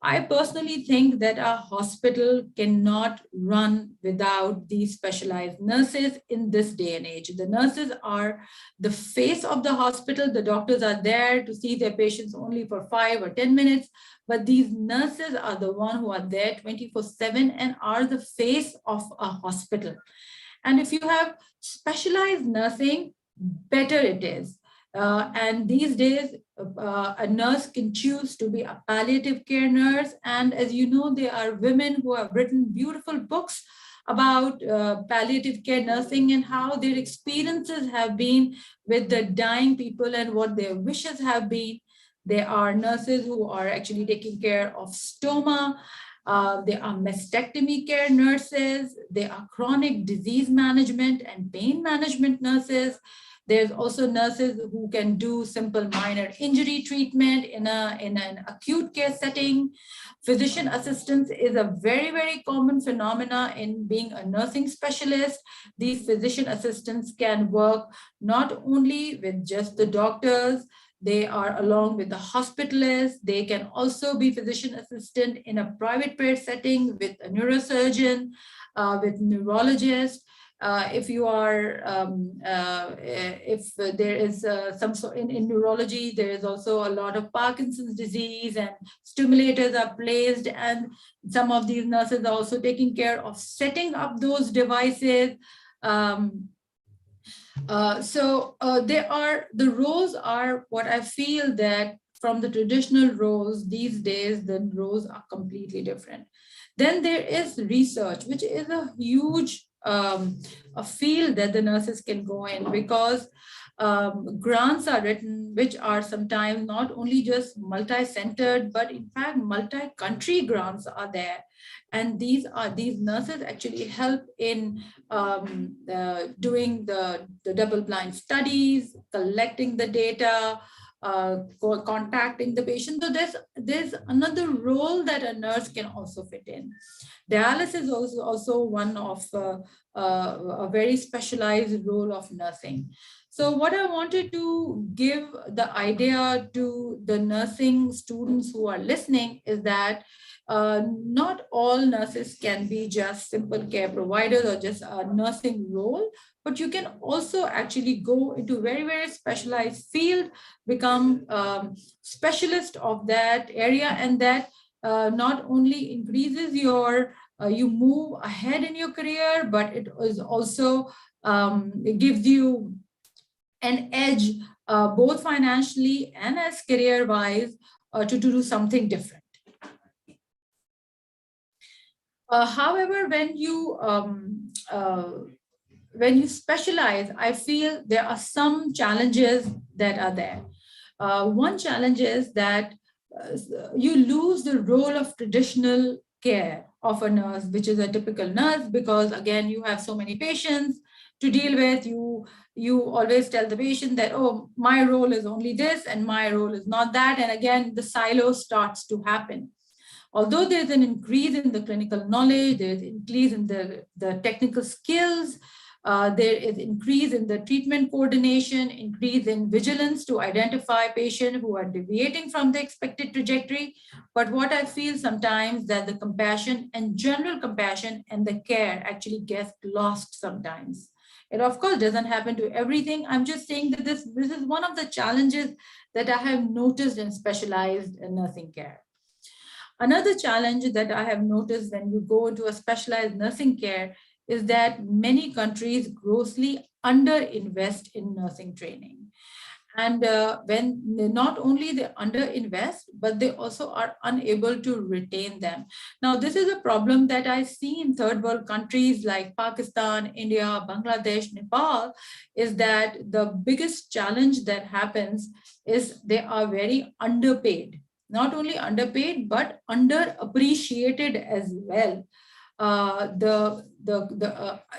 I personally think that a hospital cannot run without these specialized nurses in this day and age. The nurses are the face of the hospital. The doctors are there to see their patients only for 5 or 10 minutes, but these nurses are the ones who are there 24/7 and are the face of a hospital. And if you have specialized nursing, better it is. And these days, a nurse can choose to be a palliative care nurse. And as you know, there are women who have written beautiful books about palliative care nursing and how their experiences have been with the dying people and what their wishes have been. There are nurses who are actually taking care of stoma. There are mastectomy care nurses. There are chronic disease management and pain management nurses. There's also nurses who can do simple minor injury treatment in an acute care setting. Physician assistants is a very, very common phenomena in being a nursing specialist. These physician assistants can work not only with just the doctors, they are along with the hospitalists. They can also be physician assistant in a private payer setting with a neurosurgeon, with neurologist. If you are, if there is some sort in neurology, there is also a lot of Parkinson's disease and stimulators are placed, and some of these nurses are also taking care of setting up those devices. The roles are what I feel that from the traditional roles these days, the roles are completely different. Then there is research, which is a huge a field that the nurses can go in, because grants are written, which are sometimes not only just multi-centered, but in fact, multi-country grants are there. And these nurses actually help in doing the double-blind studies, collecting the data, contacting the patient. So there's another role that a nurse can also fit in. Dialysis is also one of a very specialized role of nursing. So what I wanted to give the idea to the nursing students who are listening is that not all nurses can be just simple care providers or just a nursing role, but you can also actually go into very, very specialized field, become specialist of that area, and that not only increases your, you move ahead in your career, but it is also, it gives you an edge, both financially and as career-wise, to do something different. However, when you when you specialize, I feel there are some challenges that are there. One challenge is that you lose the role of traditional care of a nurse, which is a typical nurse, because again, you have so many patients to deal with. You always tell the patient that, oh, my role is only this and my role is not that. And again, the silo starts to happen. Although there's an increase in the clinical knowledge, there's an increase in the technical skills, there is increase in the treatment coordination, increase in vigilance to identify patients who are deviating from the expected trajectory. But what I feel sometimes that the compassion and general compassion and the care actually gets lost sometimes. It of course doesn't happen to everything. I'm just saying that this is one of the challenges that I have noticed in specialized nursing care. Another challenge that I have noticed when you go into a specialized nursing care is that many countries grossly underinvest in nursing training. And when not only they underinvest, but they also are unable to retain them. Now, this is a problem that I see in third world countries like Pakistan, India, Bangladesh, Nepal, is that the biggest challenge that happens is they are very underpaid. Not only underpaid, but underappreciated as well.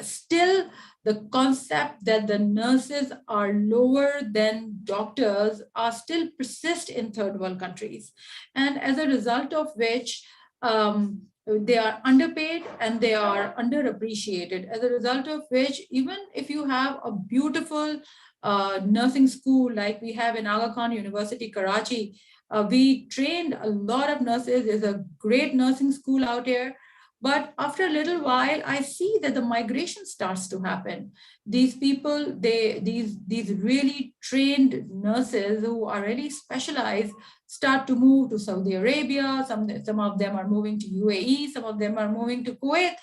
Still, the concept that the nurses are lower than doctors are still persist in third world countries. And as a result of which, they are underpaid and they are underappreciated. As a result of which, even if you have a beautiful nursing school like we have in Aga Khan University, Karachi, we trained a lot of nurses. There's a great nursing school out here. But after a little while, I see that the migration starts to happen. These people, these really trained nurses who are really specialized start to move to Saudi Arabia. Some of them are moving to UAE. Some of them are moving to Kuwait.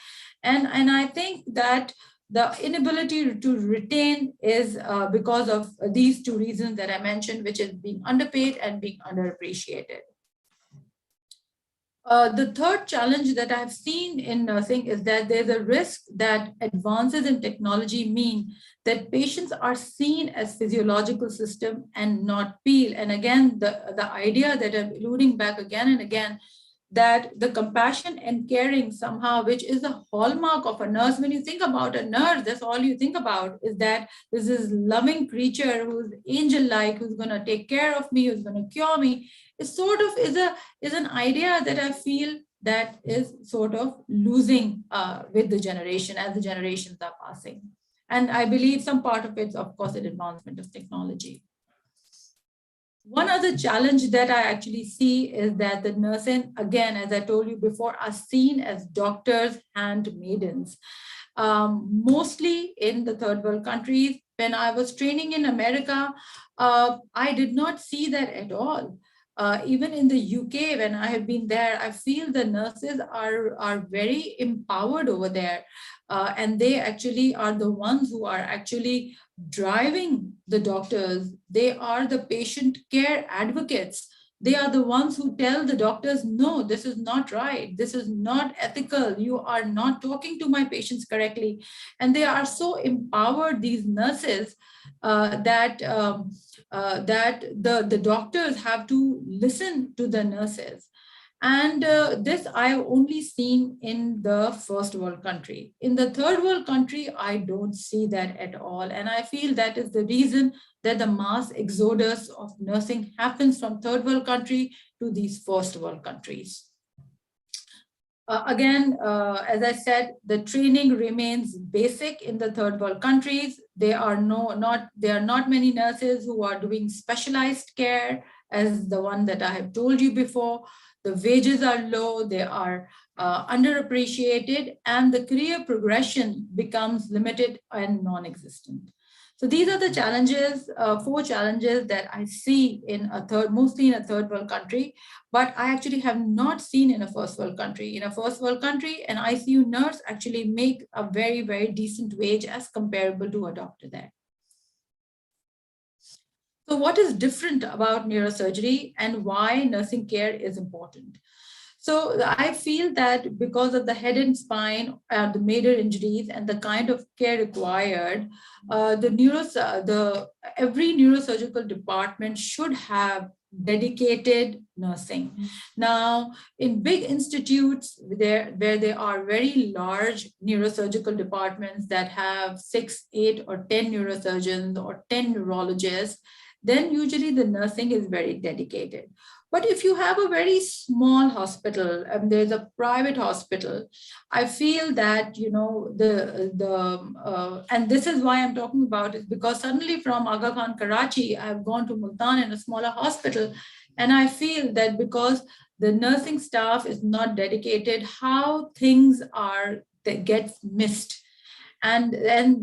And I think that the inability to retain is because of these two reasons that I mentioned, which is being underpaid and being underappreciated. The third challenge that I've seen in nursing is that there's a risk that advances in technology mean that patients are seen as physiological system and not feel. And again, the idea that I'm alluding back again and again, that the compassion and caring somehow, which is the hallmark of a nurse. When you think about a nurse, that's all you think about, is that this is loving creature who's angel-like, who's going to take care of me, who's going to cure me. It sort of is an idea that I feel that is sort of losing with the generation as the generations are passing. And I believe some part of it's, of course, an advancement of technology. One other challenge that I actually see is that the nurses, again, as I told you before, are seen as doctors' handmaidens. Mostly in the third world countries. When I was training in America, I did not see that at all. Even in the UK, when I have been there, I feel the nurses are very empowered over there. And they actually are the ones who are actually driving the doctors. They are the patient care advocates. They are the ones who tell the doctors, no, this is not right. This is not ethical. You are not talking to my patients correctly. And they are so empowered, these nurses, that the doctors have to listen to the nurses. And this I've only seen in the first world country. In the third world country, I don't see that at all. And I feel that is the reason that the mass exodus of nursing happens from third world country to these first world countries. Again, as I said, the training remains basic in the third world countries. There are not many nurses who are doing specialized care as the one that I have told you before. The wages are low, they are underappreciated, and the career progression becomes limited and non-existent. So these are the challenges, 4 challenges that I see in mostly in a third world country, but I actually have not seen in a first world country. In a first world country, an ICU nurse actually make a very, very decent wage as comparable to a doctor there. So what is different about neurosurgery and why nursing care is important? So I feel that because of the head and spine, the major injuries and the kind of care required, every neurosurgical department should have dedicated nursing. Now, in big institutes where there are very large neurosurgical departments that have 6, 8, or 10 neurosurgeons or 10 neurologists, then usually the nursing is very dedicated. But if you have a very small hospital and there's a private hospital, I feel that, you know, and this is why I'm talking about it, because suddenly from Aga Khan, Karachi, I've gone to Multan in a smaller hospital. And I feel that because the nursing staff is not dedicated, how things that gets missed. And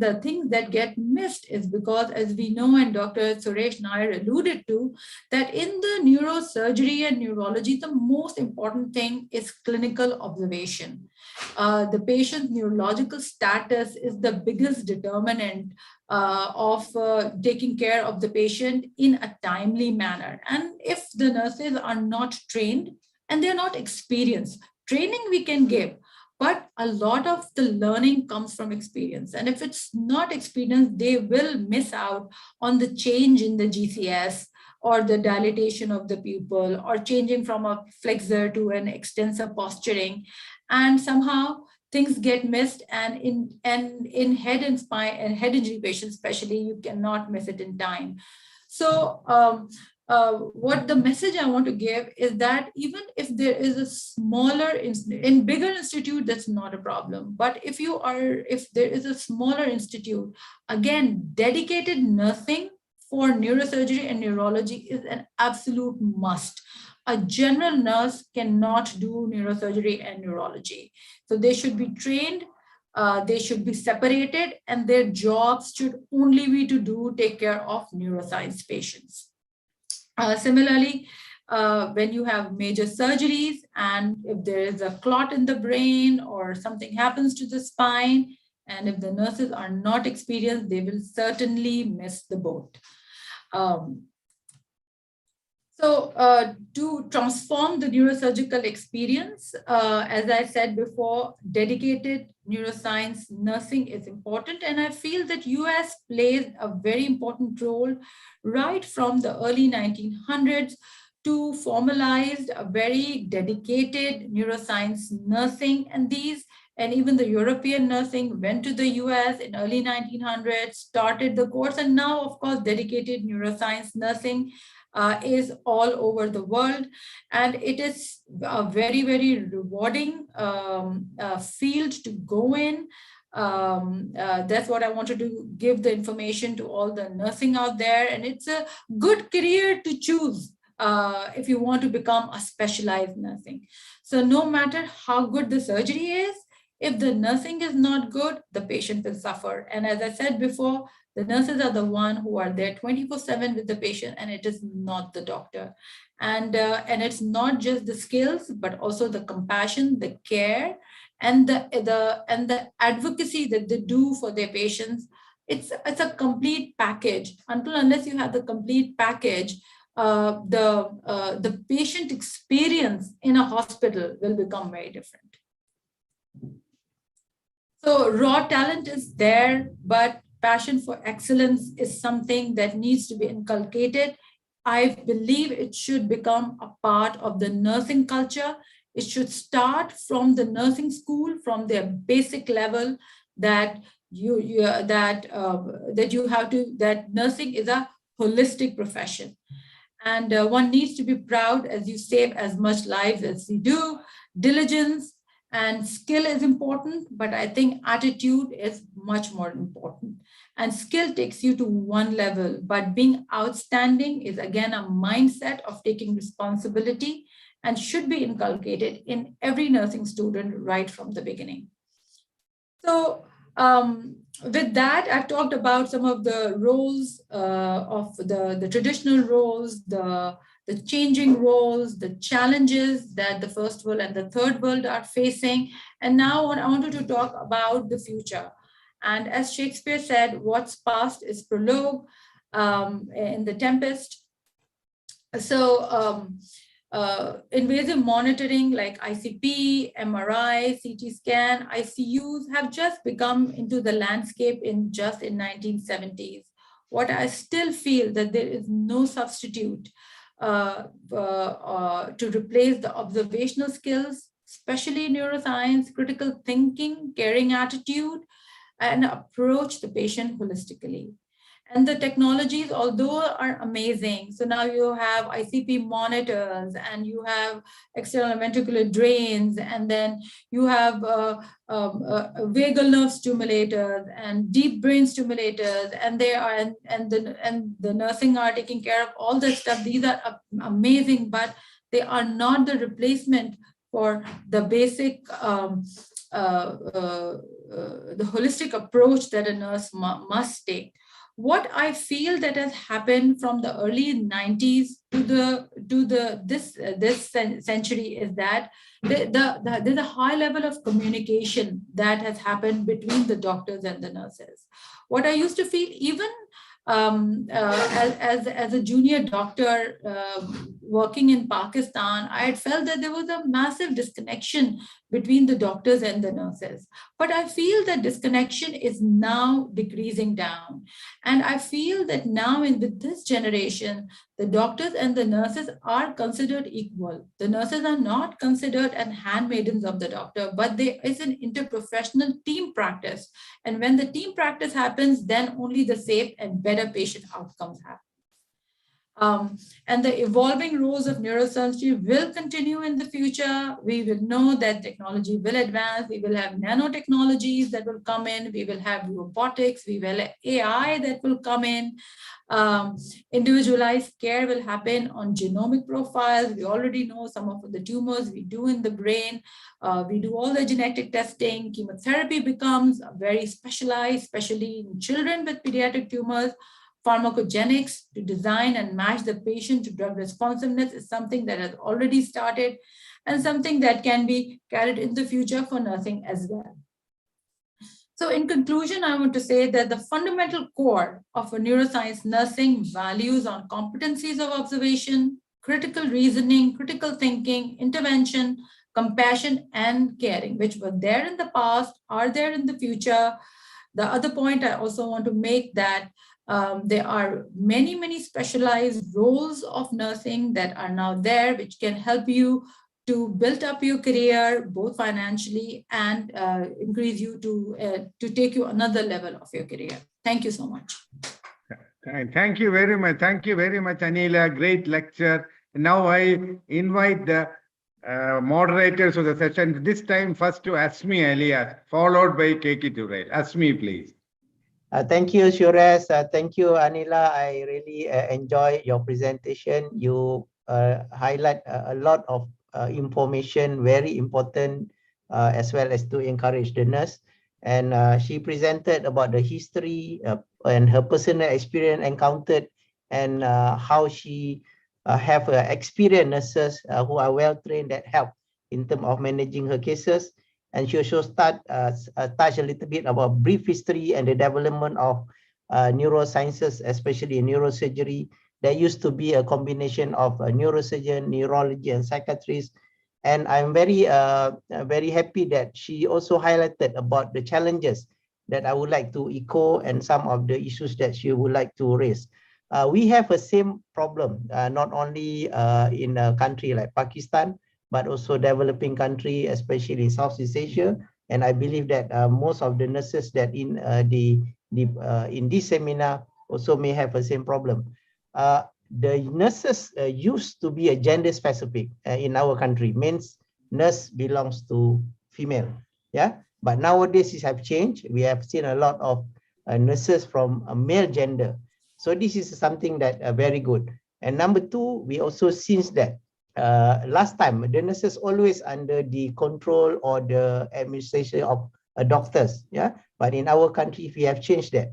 the things that get missed is because, as we know, and Dr. Suresh Nair alluded to, that in the neurosurgery and neurology, the most important thing is clinical observation. The patient's neurological status is the biggest determinant of taking care of the patient in a timely manner. And if the nurses are not trained and they're not experienced, training we can give, but a lot of the learning comes from experience. And if it's not experience, they will miss out on the change in the GCS or the dilatation of the pupil or changing from a flexor to an extensor posturing. And somehow things get missed, and in head and spine and head injury patients especially, you cannot miss it in time. So what the message I want to give is that even if there is a smaller, in bigger institute, that's not a problem. But if there is a smaller institute, again, dedicated nursing for neurosurgery and neurology is an absolute must. A general nurse cannot do neurosurgery and neurology. So they should be trained, they should be separated, and their jobs should only be to take care of neuroscience patients. Similarly, when you have major surgeries and if there is a clot in the brain or something happens to the spine, and if the nurses are not experienced, they will certainly miss the boat. To transform the neurosurgical experience, as I said before, dedicated neuroscience nursing is important. And I feel that US plays a very important role right from the early 1900s to formalize a very dedicated neuroscience nursing. And even the European nursing went to the US in early 1900s, started the course, and now, of course, dedicated neuroscience nursing is all over the world. And it is a very, very rewarding field to go in. That's what I wanted to give the information to all the nursing out there. And it's a good career to choose if you want to become a specialized nursing. So no matter how good the surgery is, if the nursing is not good, the patient will suffer. And as I said before, the nurses are the one who are there 24/7 with the patient, and it is not the doctor. And it's not just the skills, but also the compassion, the care, and the advocacy that they do for their patients. It's a complete package. Unless you have the complete package, the patient experience in a hospital will become very different. So raw talent is there, but passion for excellence is something that needs to be inculcated. I believe it should become a part of the nursing culture. It should start from the nursing school, from their basic level, that nursing is a holistic profession. And one needs to be proud as you save as much lives as you do. Diligence and skill is important, but I think attitude is much more important. And skill takes you to one level, but being outstanding is again a mindset of taking responsibility and should be inculcated in every nursing student right from the beginning. So with that, I've talked about some of the roles of the traditional roles, the changing roles, the challenges that the first world and the third world are facing. And now I wanted to talk about the future. And as Shakespeare said, what's past is prologue in The Tempest. So invasive monitoring like ICP, MRI, CT scan, ICUs have just become into the landscape in 1970s. What I still feel that there is no substitute to replace the observational skills, especially neuroscience, critical thinking, caring attitude, and approach the patient holistically. And the technologies, although are amazing, so now you have ICP monitors and you have external ventricular drains, and then you have vagal nerve stimulators and deep brain stimulators, and they are and the nursing are taking care of all this stuff. These are amazing, but they are not the replacement for the basic the holistic approach that a nurse must take. What I feel that has happened from the early 90s to this century is that there's a high level of communication that has happened between the doctors and the nurses. What I used to feel, even as a junior doctor working in Pakistan, I had felt that there was a massive disconnection between the doctors and the nurses. But I feel that disconnection is now decreasing down. And I feel that now with this generation, the doctors and the nurses are considered equal. The nurses are not considered as handmaidens of the doctor, but there is an interprofessional team practice. And when the team practice happens, then only the safe and better patient outcomes happen. And the evolving roles of neurosurgery will continue in the future. We will know that technology will advance. We will have nanotechnologies that will come in. We will have robotics. We will have AI that will come in. Individualized care will happen on genomic profiles. We already know some of the tumors we do in the brain. We do all the genetic testing. Chemotherapy becomes very specialized, especially in children with pediatric tumors. Pharmacogenics to design and match the patient to drug responsiveness is something that has already started and something that can be carried in the future for nursing as well. So in conclusion, I want to say that the fundamental core of a neuroscience nursing values on competencies of observation, critical reasoning, critical thinking, intervention, compassion, and caring, which were there in the past, are there in the future. The other point I also want to make that there are many specialized roles of nursing that are now there, which can help you to build up your career, both financially and increase you to take you another level of your career. Thank you so much. Thank you very much. Thank you very much, Anila. Great lecture. Now I invite the moderators of the session, this time first to Asmi Elias, followed by Keki Turai. Asmi, please. Thank you, Suresh. Thank you, Anila. I really enjoy your presentation. You highlight a lot of information, very important, as well as to encourage the nurse. And she presented about the history and her personal experience encountered, and how she have experienced nurses who are well trained that help in terms of managing her cases. And she also touch a little bit about brief history and the development of neurosciences, especially in neurosurgery. There used to be a combination of a neurosurgeon, neurology, and psychiatrist. And I'm very happy that she also highlighted about the challenges that I would like to echo and some of the issues that she would like to raise. We have the same problem, not only in a country like Pakistan, but also developing country, especially in Southeast Asia. And I believe that most of the nurses that in this seminar also may have the same problem. The nurses used to be a gender specific in our country, means nurse belongs to female. Yeah, but nowadays it have changed. We have seen a lot of nurses from a male gender. So this is something that very good. And number two, we also seen that last time the nurses always under the control or the administration of doctors. Yeah, but in our country we have changed that.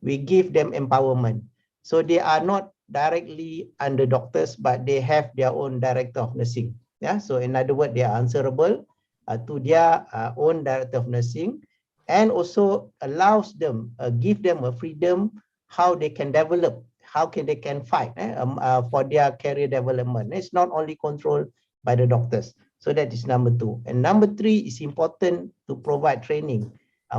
We give them empowerment, so they are not directly under doctors, but they have their own director of nursing. Yeah, so in other words, they are answerable to their own director of nursing, and also allows them, give them a freedom how they can develop, how they can fight for their career development. It's not only controlled by the doctors. So that is number 2. And number 3 is important to provide training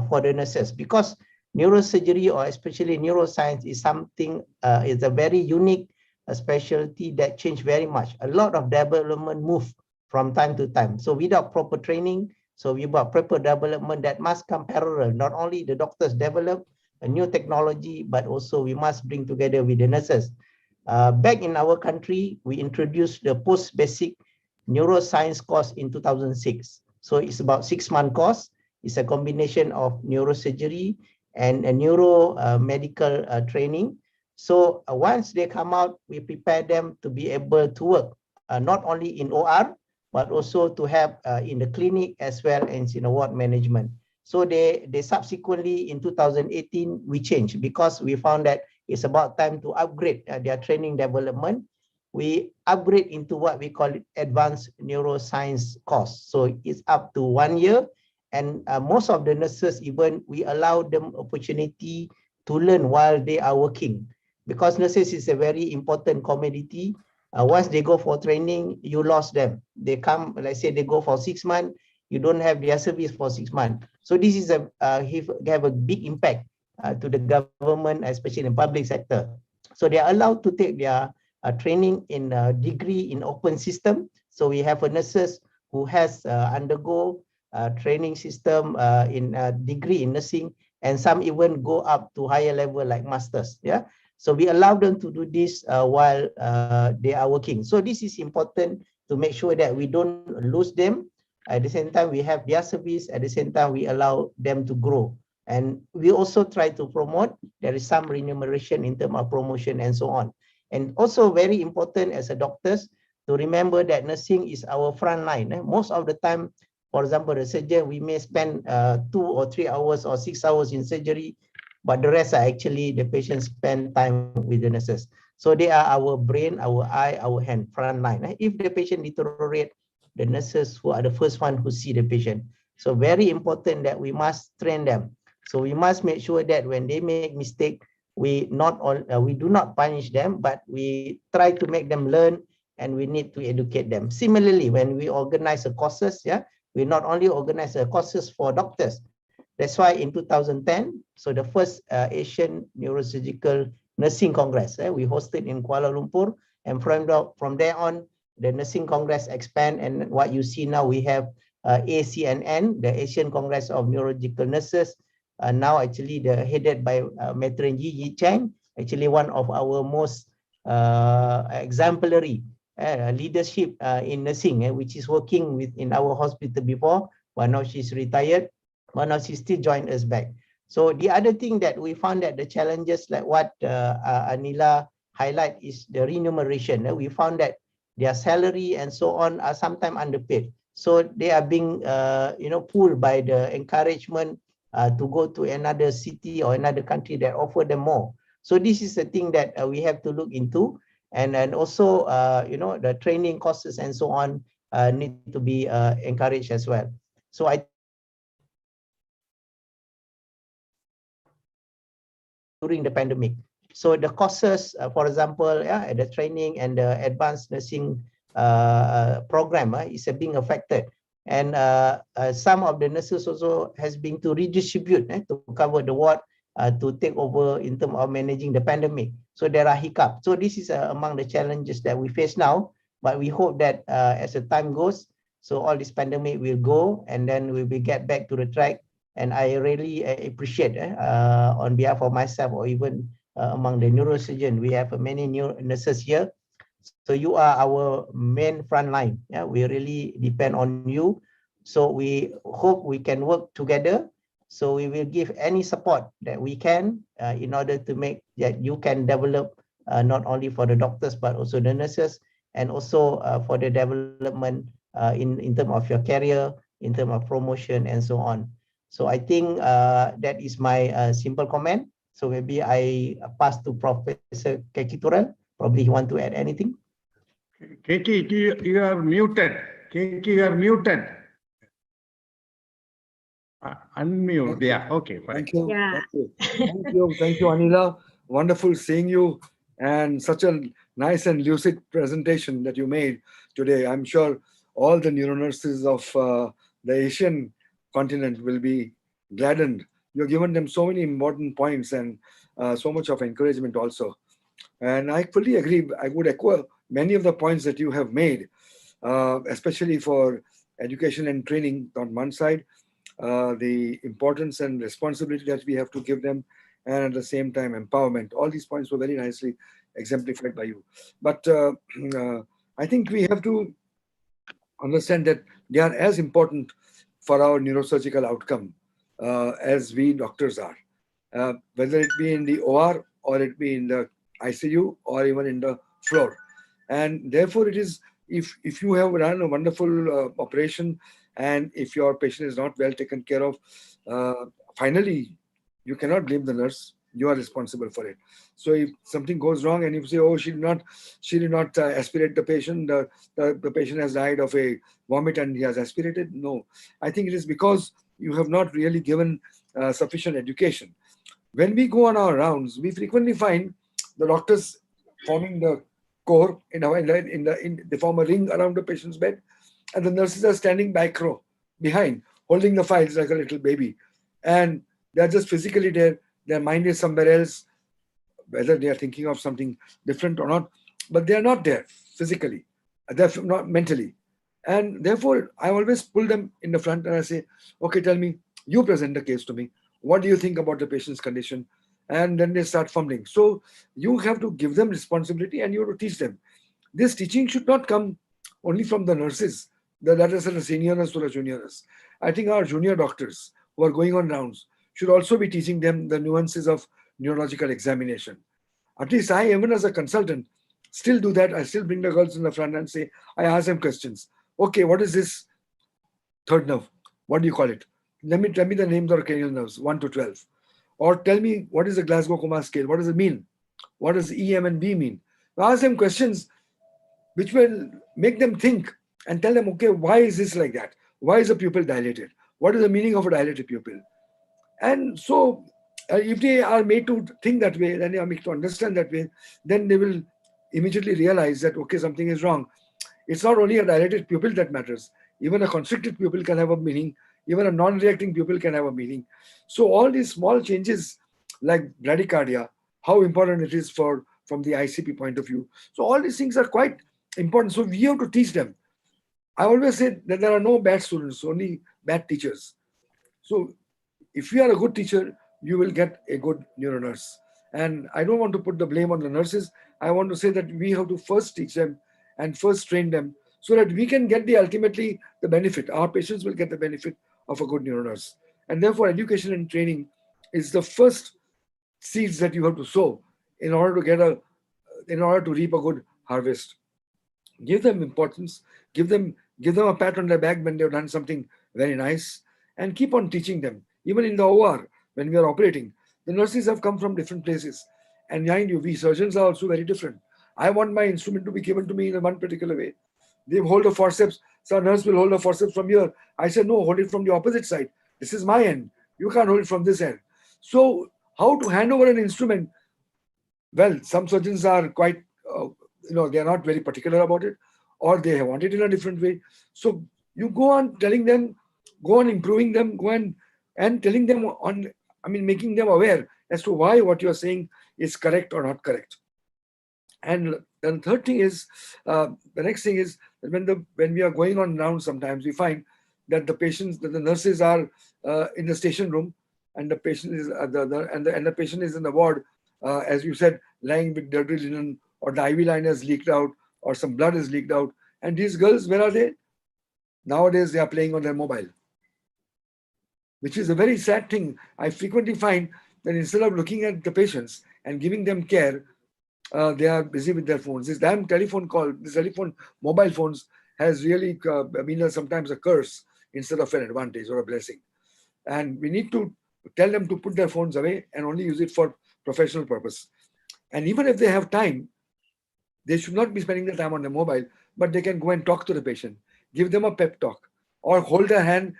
for the nurses, because neurosurgery, or especially neuroscience, is something, is a very unique specialty that changed very much. A lot of development move from time to time. So without proper training, so without proper development, that must come parallel. Not only the doctors develop a new technology, but also we must bring together with the nurses. Back in our country, we introduced the post-basic neuroscience course in 2006. So it's about 6-month course. It's a combination of neurosurgery and a medical training. So once they come out, we prepare them to be able to work not only in OR, but also to have in the clinic as well as in the ward management. So they subsequently in 2018, we changed because we found that it's about time to upgrade their training development. We upgrade into what we call it advanced neuroscience course. So it's up to 1 year. And most of the nurses, even we allow them opportunity to learn while they are working, because nurses is a very important commodity. Once they go for training, you lost them. They come, let's say they go for 6 months, you don't have their service for 6 months. So this is have a big impact to the government, especially in the public sector. So they are allowed to take their training in a degree in open system. So we have a nurses who has undergo training system in a degree in nursing, and some even go up to higher level like masters. Yeah. So we allow them to do this while they are working. So this is important to make sure that we don't lose them. At the same time, we have their service. At the same time, we allow them to grow. And we also try to promote. There is some remuneration in terms of promotion and so on. And also very important as a doctors to remember that nursing is our front line. Most of the time, for example, the surgeon, we may spend 2 or 3 hours or 6 hours in surgery, but the rest are actually the patients spend time with the nurses. So they are our brain, our eye, our hand, front line. If the patient deteriorate, the nurses who are the first one who see the patient. So very important that we must train them. So we must make sure that when they make mistake, we do not punish them, but we try to make them learn, and we need to educate them. Similarly, when we organize courses, we not only organize courses for doctors. That's why in 2010, so the first Asian Neurosurgical Nursing Congress, we hosted in Kuala Lumpur, and from there on, the Nursing Congress expand, and what you see now, we have ACNN, the Asian Congress of Neurological Nurses, now actually headed by Matron Yi Chang, actually one of our most exemplary leadership in nursing, which is working in our hospital before, but now she's retired, but now she still joined us back. So the other thing that we found that the challenges, like what Anila highlight, is the remuneration. We found that their salary and so on are sometimes underpaid. So they are being pulled by the encouragement to go to another city or another country that offer them more. So this is the thing that we have to look into. And also, the training courses and so on need to be encouraged as well. So during the pandemic. So the courses, for example, the training and the advanced nursing program is being affected. And some of the nurses also has been to redistribute to cover the ward to take over in terms of managing the pandemic. So there are hiccups. So this is among the challenges that we face now, but we hope that as the time goes, so all this pandemic will go, and then we will get back to the track. And I really appreciate on behalf of myself, or even among the neurosurgeon, we have many new nurses here. So you are our main front line. We really depend on you. So we hope we can work together. So we will give any support that we can in order to make that you can develop not only for the doctors, but also the nurses, and also for the development in terms of your career, in terms of promotion and so on. So I think that is my simple comment. So maybe I pass to Professor Keki Turan. Probably you want to add anything? Keki, you are muted. Keki, you are muted. Unmute. Yeah. Okay. Fine. Thank you. Yeah. Thank you. Thank you, Anila. Wonderful seeing you and such a nice and lucid presentation that you made today. I'm sure all the neuronurses of the Asian continent will be gladdened. You've given them so many important points and so much of encouragement also. And I fully agree. I would echo many of the points that you have made, especially for education and training on one side, the importance and responsibility that we have to give them, and at the same time, empowerment. All these points were very nicely exemplified by you. But I think we have to understand that they are as important for our neurosurgical outcome as we doctors are, whether it be in the OR or it be in the ICU or even in the floor. And therefore, it is, if you have run a wonderful operation and if your patient is not well taken care of, finally, you cannot blame the nurse. You are responsible for it. So if something goes wrong and you say, oh, she did not aspirate the patient, the patient has died of a vomit and he has aspirated. No, I think it is because you have not really given sufficient education. When we go on our rounds, we frequently find the doctors forming the core they form a ring around the patient's bed, and the nurses are standing back row behind, holding the files like a little baby, and they're just physically there. Their mind is somewhere else, whether they are thinking of something different or not, but they are not there physically, they're not mentally. And therefore, I always pull them in the front and I say, okay, tell me, you present the case to me. What do you think about the patient's condition? And then they start fumbling. So you have to give them responsibility and you have to teach them. This teaching should not come only from the nurses, that is the senior nurse or the junior nurse. I think our junior doctors who are going on rounds should also be teaching them the nuances of neurological examination. At least I, even as a consultant, still do that. I still bring the girls in the front and say, I ask them questions. Okay, what is this third nerve? What do you call it? Tell me the names of cranial nerves, 1 to 12. Or tell me, what is the Glasgow-Coma scale? What does it mean? What does E, M, and B mean? Ask them questions which will make them think and tell them, okay, why is this like that? Why is the pupil dilated? What is the meaning of a dilated pupil? And so if they are made to think that way, then they are made to understand that way, then they will immediately realize that, okay, something is wrong. It's not only a dilated pupil that matters. Even a constricted pupil can have a meaning. Even a non-reacting pupil can have a meaning. So all these small changes like bradycardia, how important it is from the ICP point of view. So all these things are quite important. So we have to teach them. I always say that there are no bad students, only bad teachers. So if you are a good teacher, you will get a good neuro nurse. And I don't want to put the blame on the nurses. I want to say that we have to first teach them and first train them so that we can get ultimately the benefit. Our patients will get the benefit of a good neuro nurse. And therefore, education and training is the first seeds that you have to sow in order to reap a good harvest. Give them importance, give them a pat on their back when they've done something very nice, and keep on teaching them. Even in the OR, when we are operating, the nurses have come from different places. And mind you, we surgeons are also very different. I want my instrument to be given to me in one particular way. They hold the forceps, so a nurse will hold the forceps from here. I said, no, hold it from the opposite side. This is my end. You can't hold it from this end. So how to hand over an instrument? Well, some surgeons are quite, they are not very particular about it, or they want it in a different way. So you go on telling them, go on improving them, go on and telling them making them aware as to why what you're saying is correct or not correct. And the third thing is, the next thing is that when we are going on rounds, sometimes we find that the nurses are in the station room, and the patient is the patient is in the ward, as you said, lying with dirty linen, or the IV line has leaked out, or some blood is leaked out. And these girls, where are they? Nowadays, they are playing on their mobile, which is a very sad thing. I frequently find that instead of looking at the patients and giving them care, they are busy with their phones. This damn mobile phones has really been sometimes a curse instead of an advantage or a blessing. And we need to tell them to put their phones away and only use it for professional purpose. And even if they have time, they should not be spending their time on the mobile, but they can go and talk to the patient, give them a pep talk, or hold their hand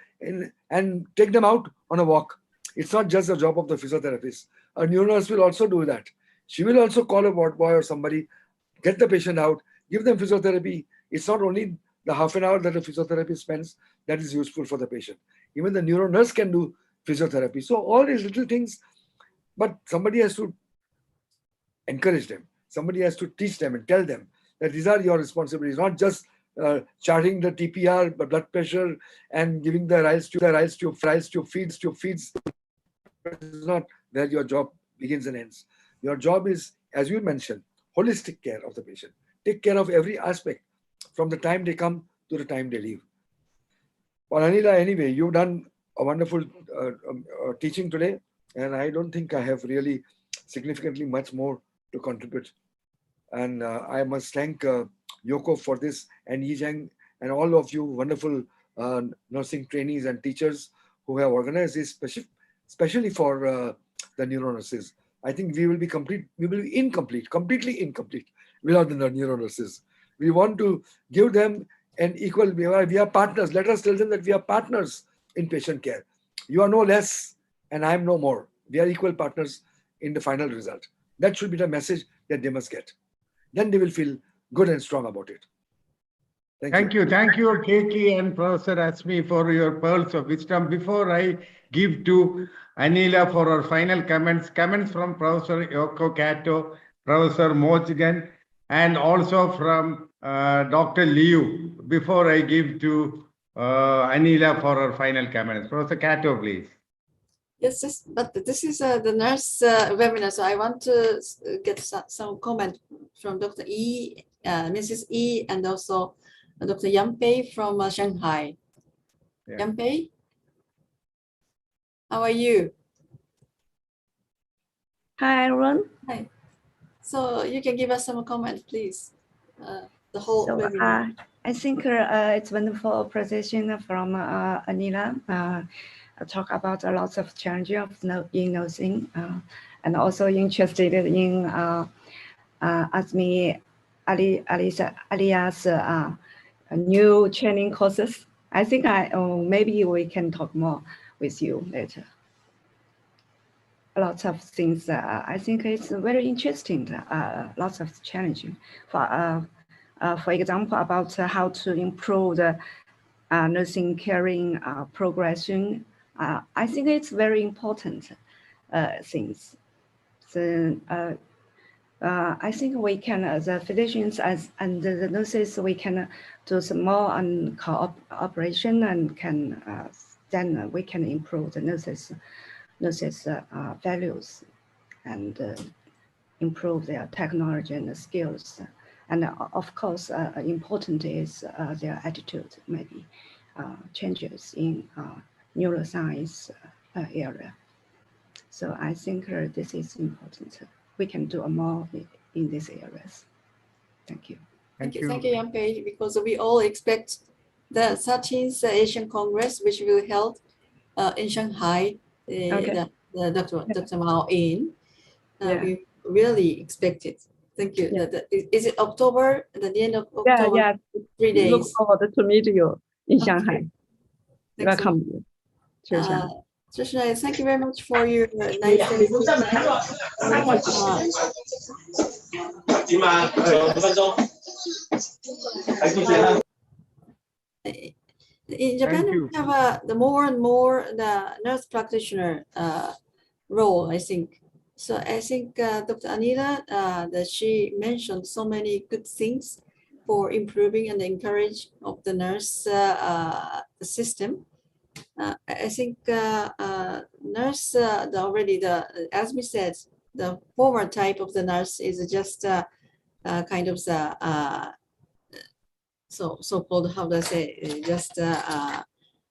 and take them out on a walk. It's not just the job of the physiotherapist. A neuro nurse will also do that. She will also call a ward boy or somebody, get the patient out, give them physiotherapy. It's not only the half an hour that the physiotherapist spends that is useful for the patient. Even the neuro nurse can do physiotherapy. So all these little things, but somebody has to encourage them. Somebody has to teach them and tell them that these are your responsibilities, not just charting the TPR, blood pressure, and giving the rice tube feeds. Is not where your job begins and ends. Your job is, as you mentioned, holistic care of the patient. Take care of every aspect from the time they come to the time they leave. Well, Anila, anyway, you've done a wonderful teaching today, and I don't think I have really significantly much more to contribute. And I must thank Yoko for this, and Yijang, and all of you wonderful nursing trainees and teachers who have organized this especially for the neuro nurses. I think we will be completely incomplete without the neuro nurses. We want to give them an equal, we are partners. Let us tell them that we are partners in patient care. You are no less and I am no more. We are equal partners in the final result. That should be the message that they must get. Then they will feel good and strong about it. Thank you. Thank you, Keki and Professor Asmi, for your pearls of wisdom. Before I give to Anila for her final comments from Professor Yoko Kato, Professor Mochgan, and also from Dr. Liu. Before I give to Anila for her final comments. Professor Kato, please. Yes, but this is the nurse webinar, so I want to get some comment from Dr. E, Mrs. E, and also Dr. Yampei from Shanghai. Yeah. Yampei, how are you? Hi, everyone. Hi. So you can give us some comment, please. The whole webinar. I think it's wonderful presentation from Anila. Talk about a lot of challenges in nursing, and also interested in Asmi Alia's new training courses. I think maybe we can talk more with you later. Lots of things. I think it's very interesting. Lots of challenging. For example, about how to improve the nursing caring progression. I think it's very important things. So I think we can, the physicians and the nurses, we can do some more on cooperation and can then we can improve the nurses values and improve their technology and skills. And of course, important is their attitude, maybe changes in neuroscience area. So I think this is important. We can do more in these areas. Thank you. Thank you, Yampei, because we all expect the 13th Asian Congress, which will be held in Shanghai, Dr. Mao in. We really expect it. Thank you. Yeah. Is it October, at the end of October? Yeah. 3 days. Look forward to meet you in Shanghai. Welcome. Thank you very much for your nice In Japan, we have the more and more the nurse practitioner role, I think. So I think Dr. Anila, that she mentioned so many good things for improving and encourage of the nurse system. I think nurse, as we said, the former type of the nurse is just kind of the so-called, how do I say, just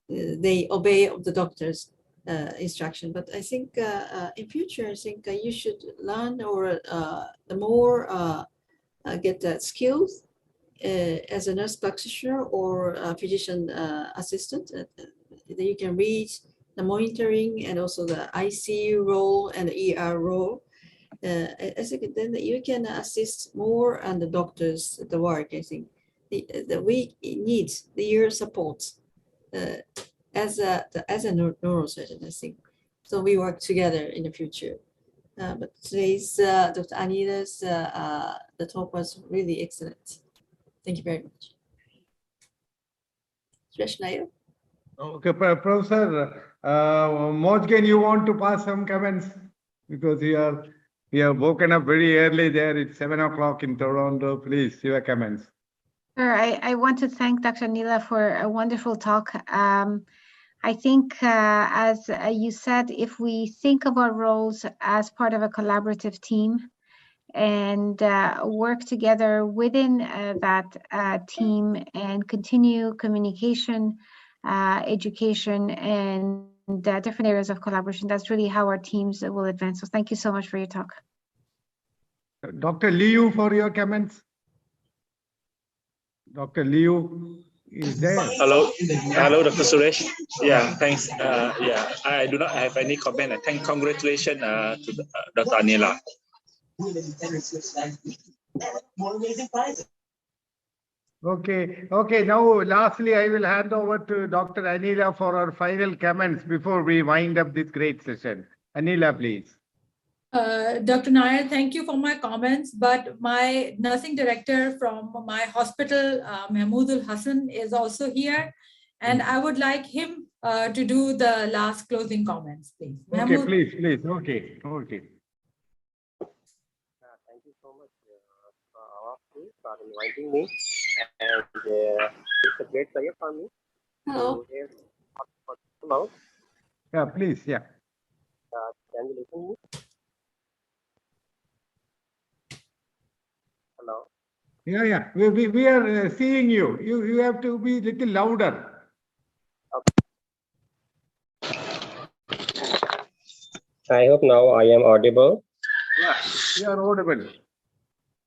they obey the doctor's instruction. But I think in future, I think you should learn or the more get the skills as a nurse practitioner or a physician assistant. That you can read the monitoring and also the ICU role and the ER role. I think then you can assist more on the doctors at the work. I think that we need your support as a neurosurgeon, I think. So we work together in the future. but today's Dr. Anila's the talk was really excellent. Thank you very much. Nair? Okay, Professor Mojgan, you want to pass some comments? Because we have woken up very early there. It's 7 o'clock in Toronto. Please, your comments. Sure. I want to thank Dr. Nila for a wonderful talk. I think, as you said, if we think of our roles as part of a collaborative team and work together within that team and continue communication, education, and different areas of collaboration, that's really how our teams will advance. So thank you so much for your talk. Dr. Liu, for your comments. Dr. Liu is there. Hello, Dr. Suresh. Yeah, thanks. Yeah, I do not have any comment. I thank, congratulations to Dr. Anila. Okay. Now, lastly, I will hand over to Dr. Anila for our final comments before we wind up this great session. Anila, please. Dr. Nair, thank you for my comments, but my nursing director from my hospital, Mahmoodul Hassan, is also here, and I would like him to do the last closing comments, please. Okay, please. Okay. Thank you so much for all of you for inviting me, and it's a great pleasure for me. Hello. Hello. Yeah, please. Yeah. Can you listen to me? Hello. Yeah. We are seeing you. You have to be a little louder. I hope now I am audible. Yeah, you are audible.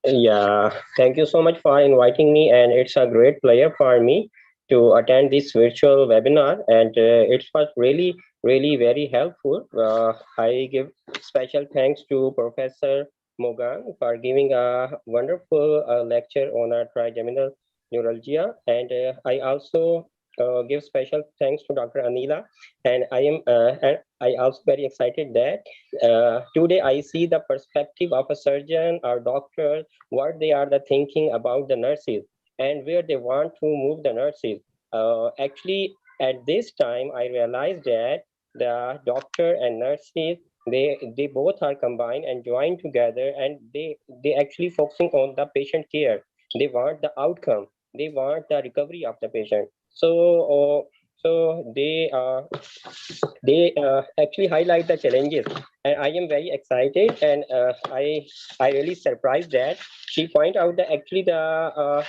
Yeah, thank you so much for inviting me, and it's a great pleasure for me to attend this virtual webinar, and it was really very helpful. I give special thanks to Professor Mogan for giving a wonderful lecture on trigeminal neuralgia, and I also give special thanks to Dr. Anila, and I also very excited that today I see the perspective of a surgeon or doctor, what they are thinking about the nurses and where they want to move the nurses. Actually, at this time, I realized that the doctor and nurses, they both are combined and joined together, and they actually focusing on the patient care. They want the outcome. They want the recovery of the patient. So they actually highlight the challenges, and I am very excited, and I really surprised that she point out that actually the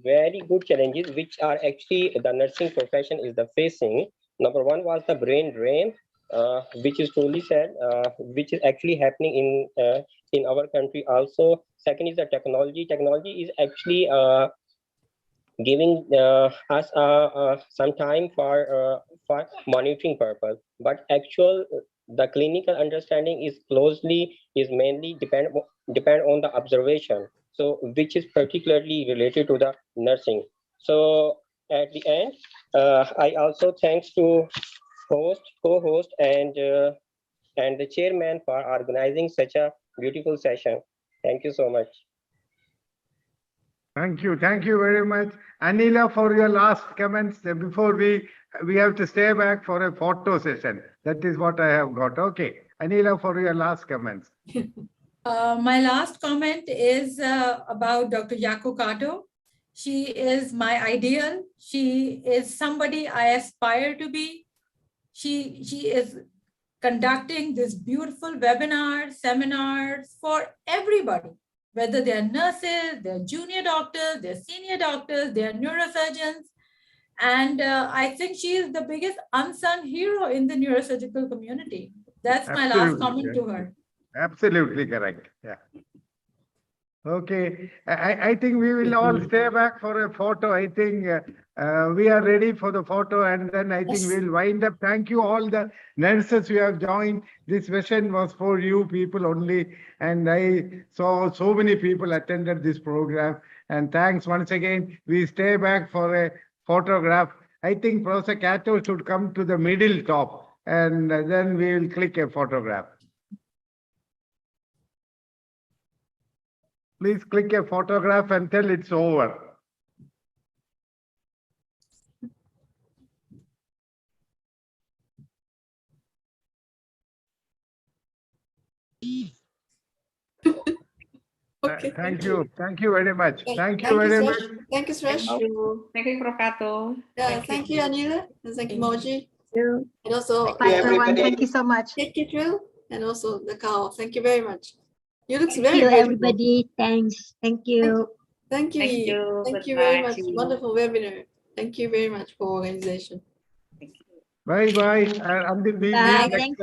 very good challenges which are actually the nursing profession is facing. Number one was the brain drain, which is truly sad, which is actually happening in our country also. Second is the technology. Technology is actually giving us some time for monitoring purpose, but the clinical understanding is mainly depend on the observation, so which is particularly related to the nursing. So at the end, I also thanks to co-host and the chairman for organizing such a beautiful session. Thank you so much. Thank you very much. Anila, for your last comments before we have to stay back for a photo session. That is what I have got. Okay. Anila, for your last comments. My last comment is about Dr. Yako Kato. She is my ideal. She is somebody I aspire to be. She is conducting this beautiful webinar, seminars for everybody, whether they're nurses, they're junior doctors, they're senior doctors, they're neurosurgeons. And I think she is the biggest unsung hero in the neurosurgical community. That's my last comment to her. Absolutely correct. Yeah. Okay. I think we will all stay back for a photo. I think we are ready for the photo, and then I think we'll wind up. Thank you all the nurses who have joined. This session was for you people only, and I saw so many people attended this program. And thanks once again. We stay back for a photograph. I think Professor Kato should come to the middle top, and then we will click a photograph. Please click a photograph and tell it's over. Okay, Thank you. Thank you very much. Okay, Thank you very much. Suresh. Thank you, Suresh. Thank you, Prof. Kato. Yeah, thank you, Anila. And thank you, Moji. You. And also, Bye, everyone. Thank you so much. Drill, and also the cow. Thank you very much. You look Thank very you, beautiful. everybody. Thanks. Thank you. Thank you. Thank you. Thank you very Goodbye. much. See you. Wonderful webinar. Thank you very much for organization. Bye bye. Until we Bye. meet next Thank time.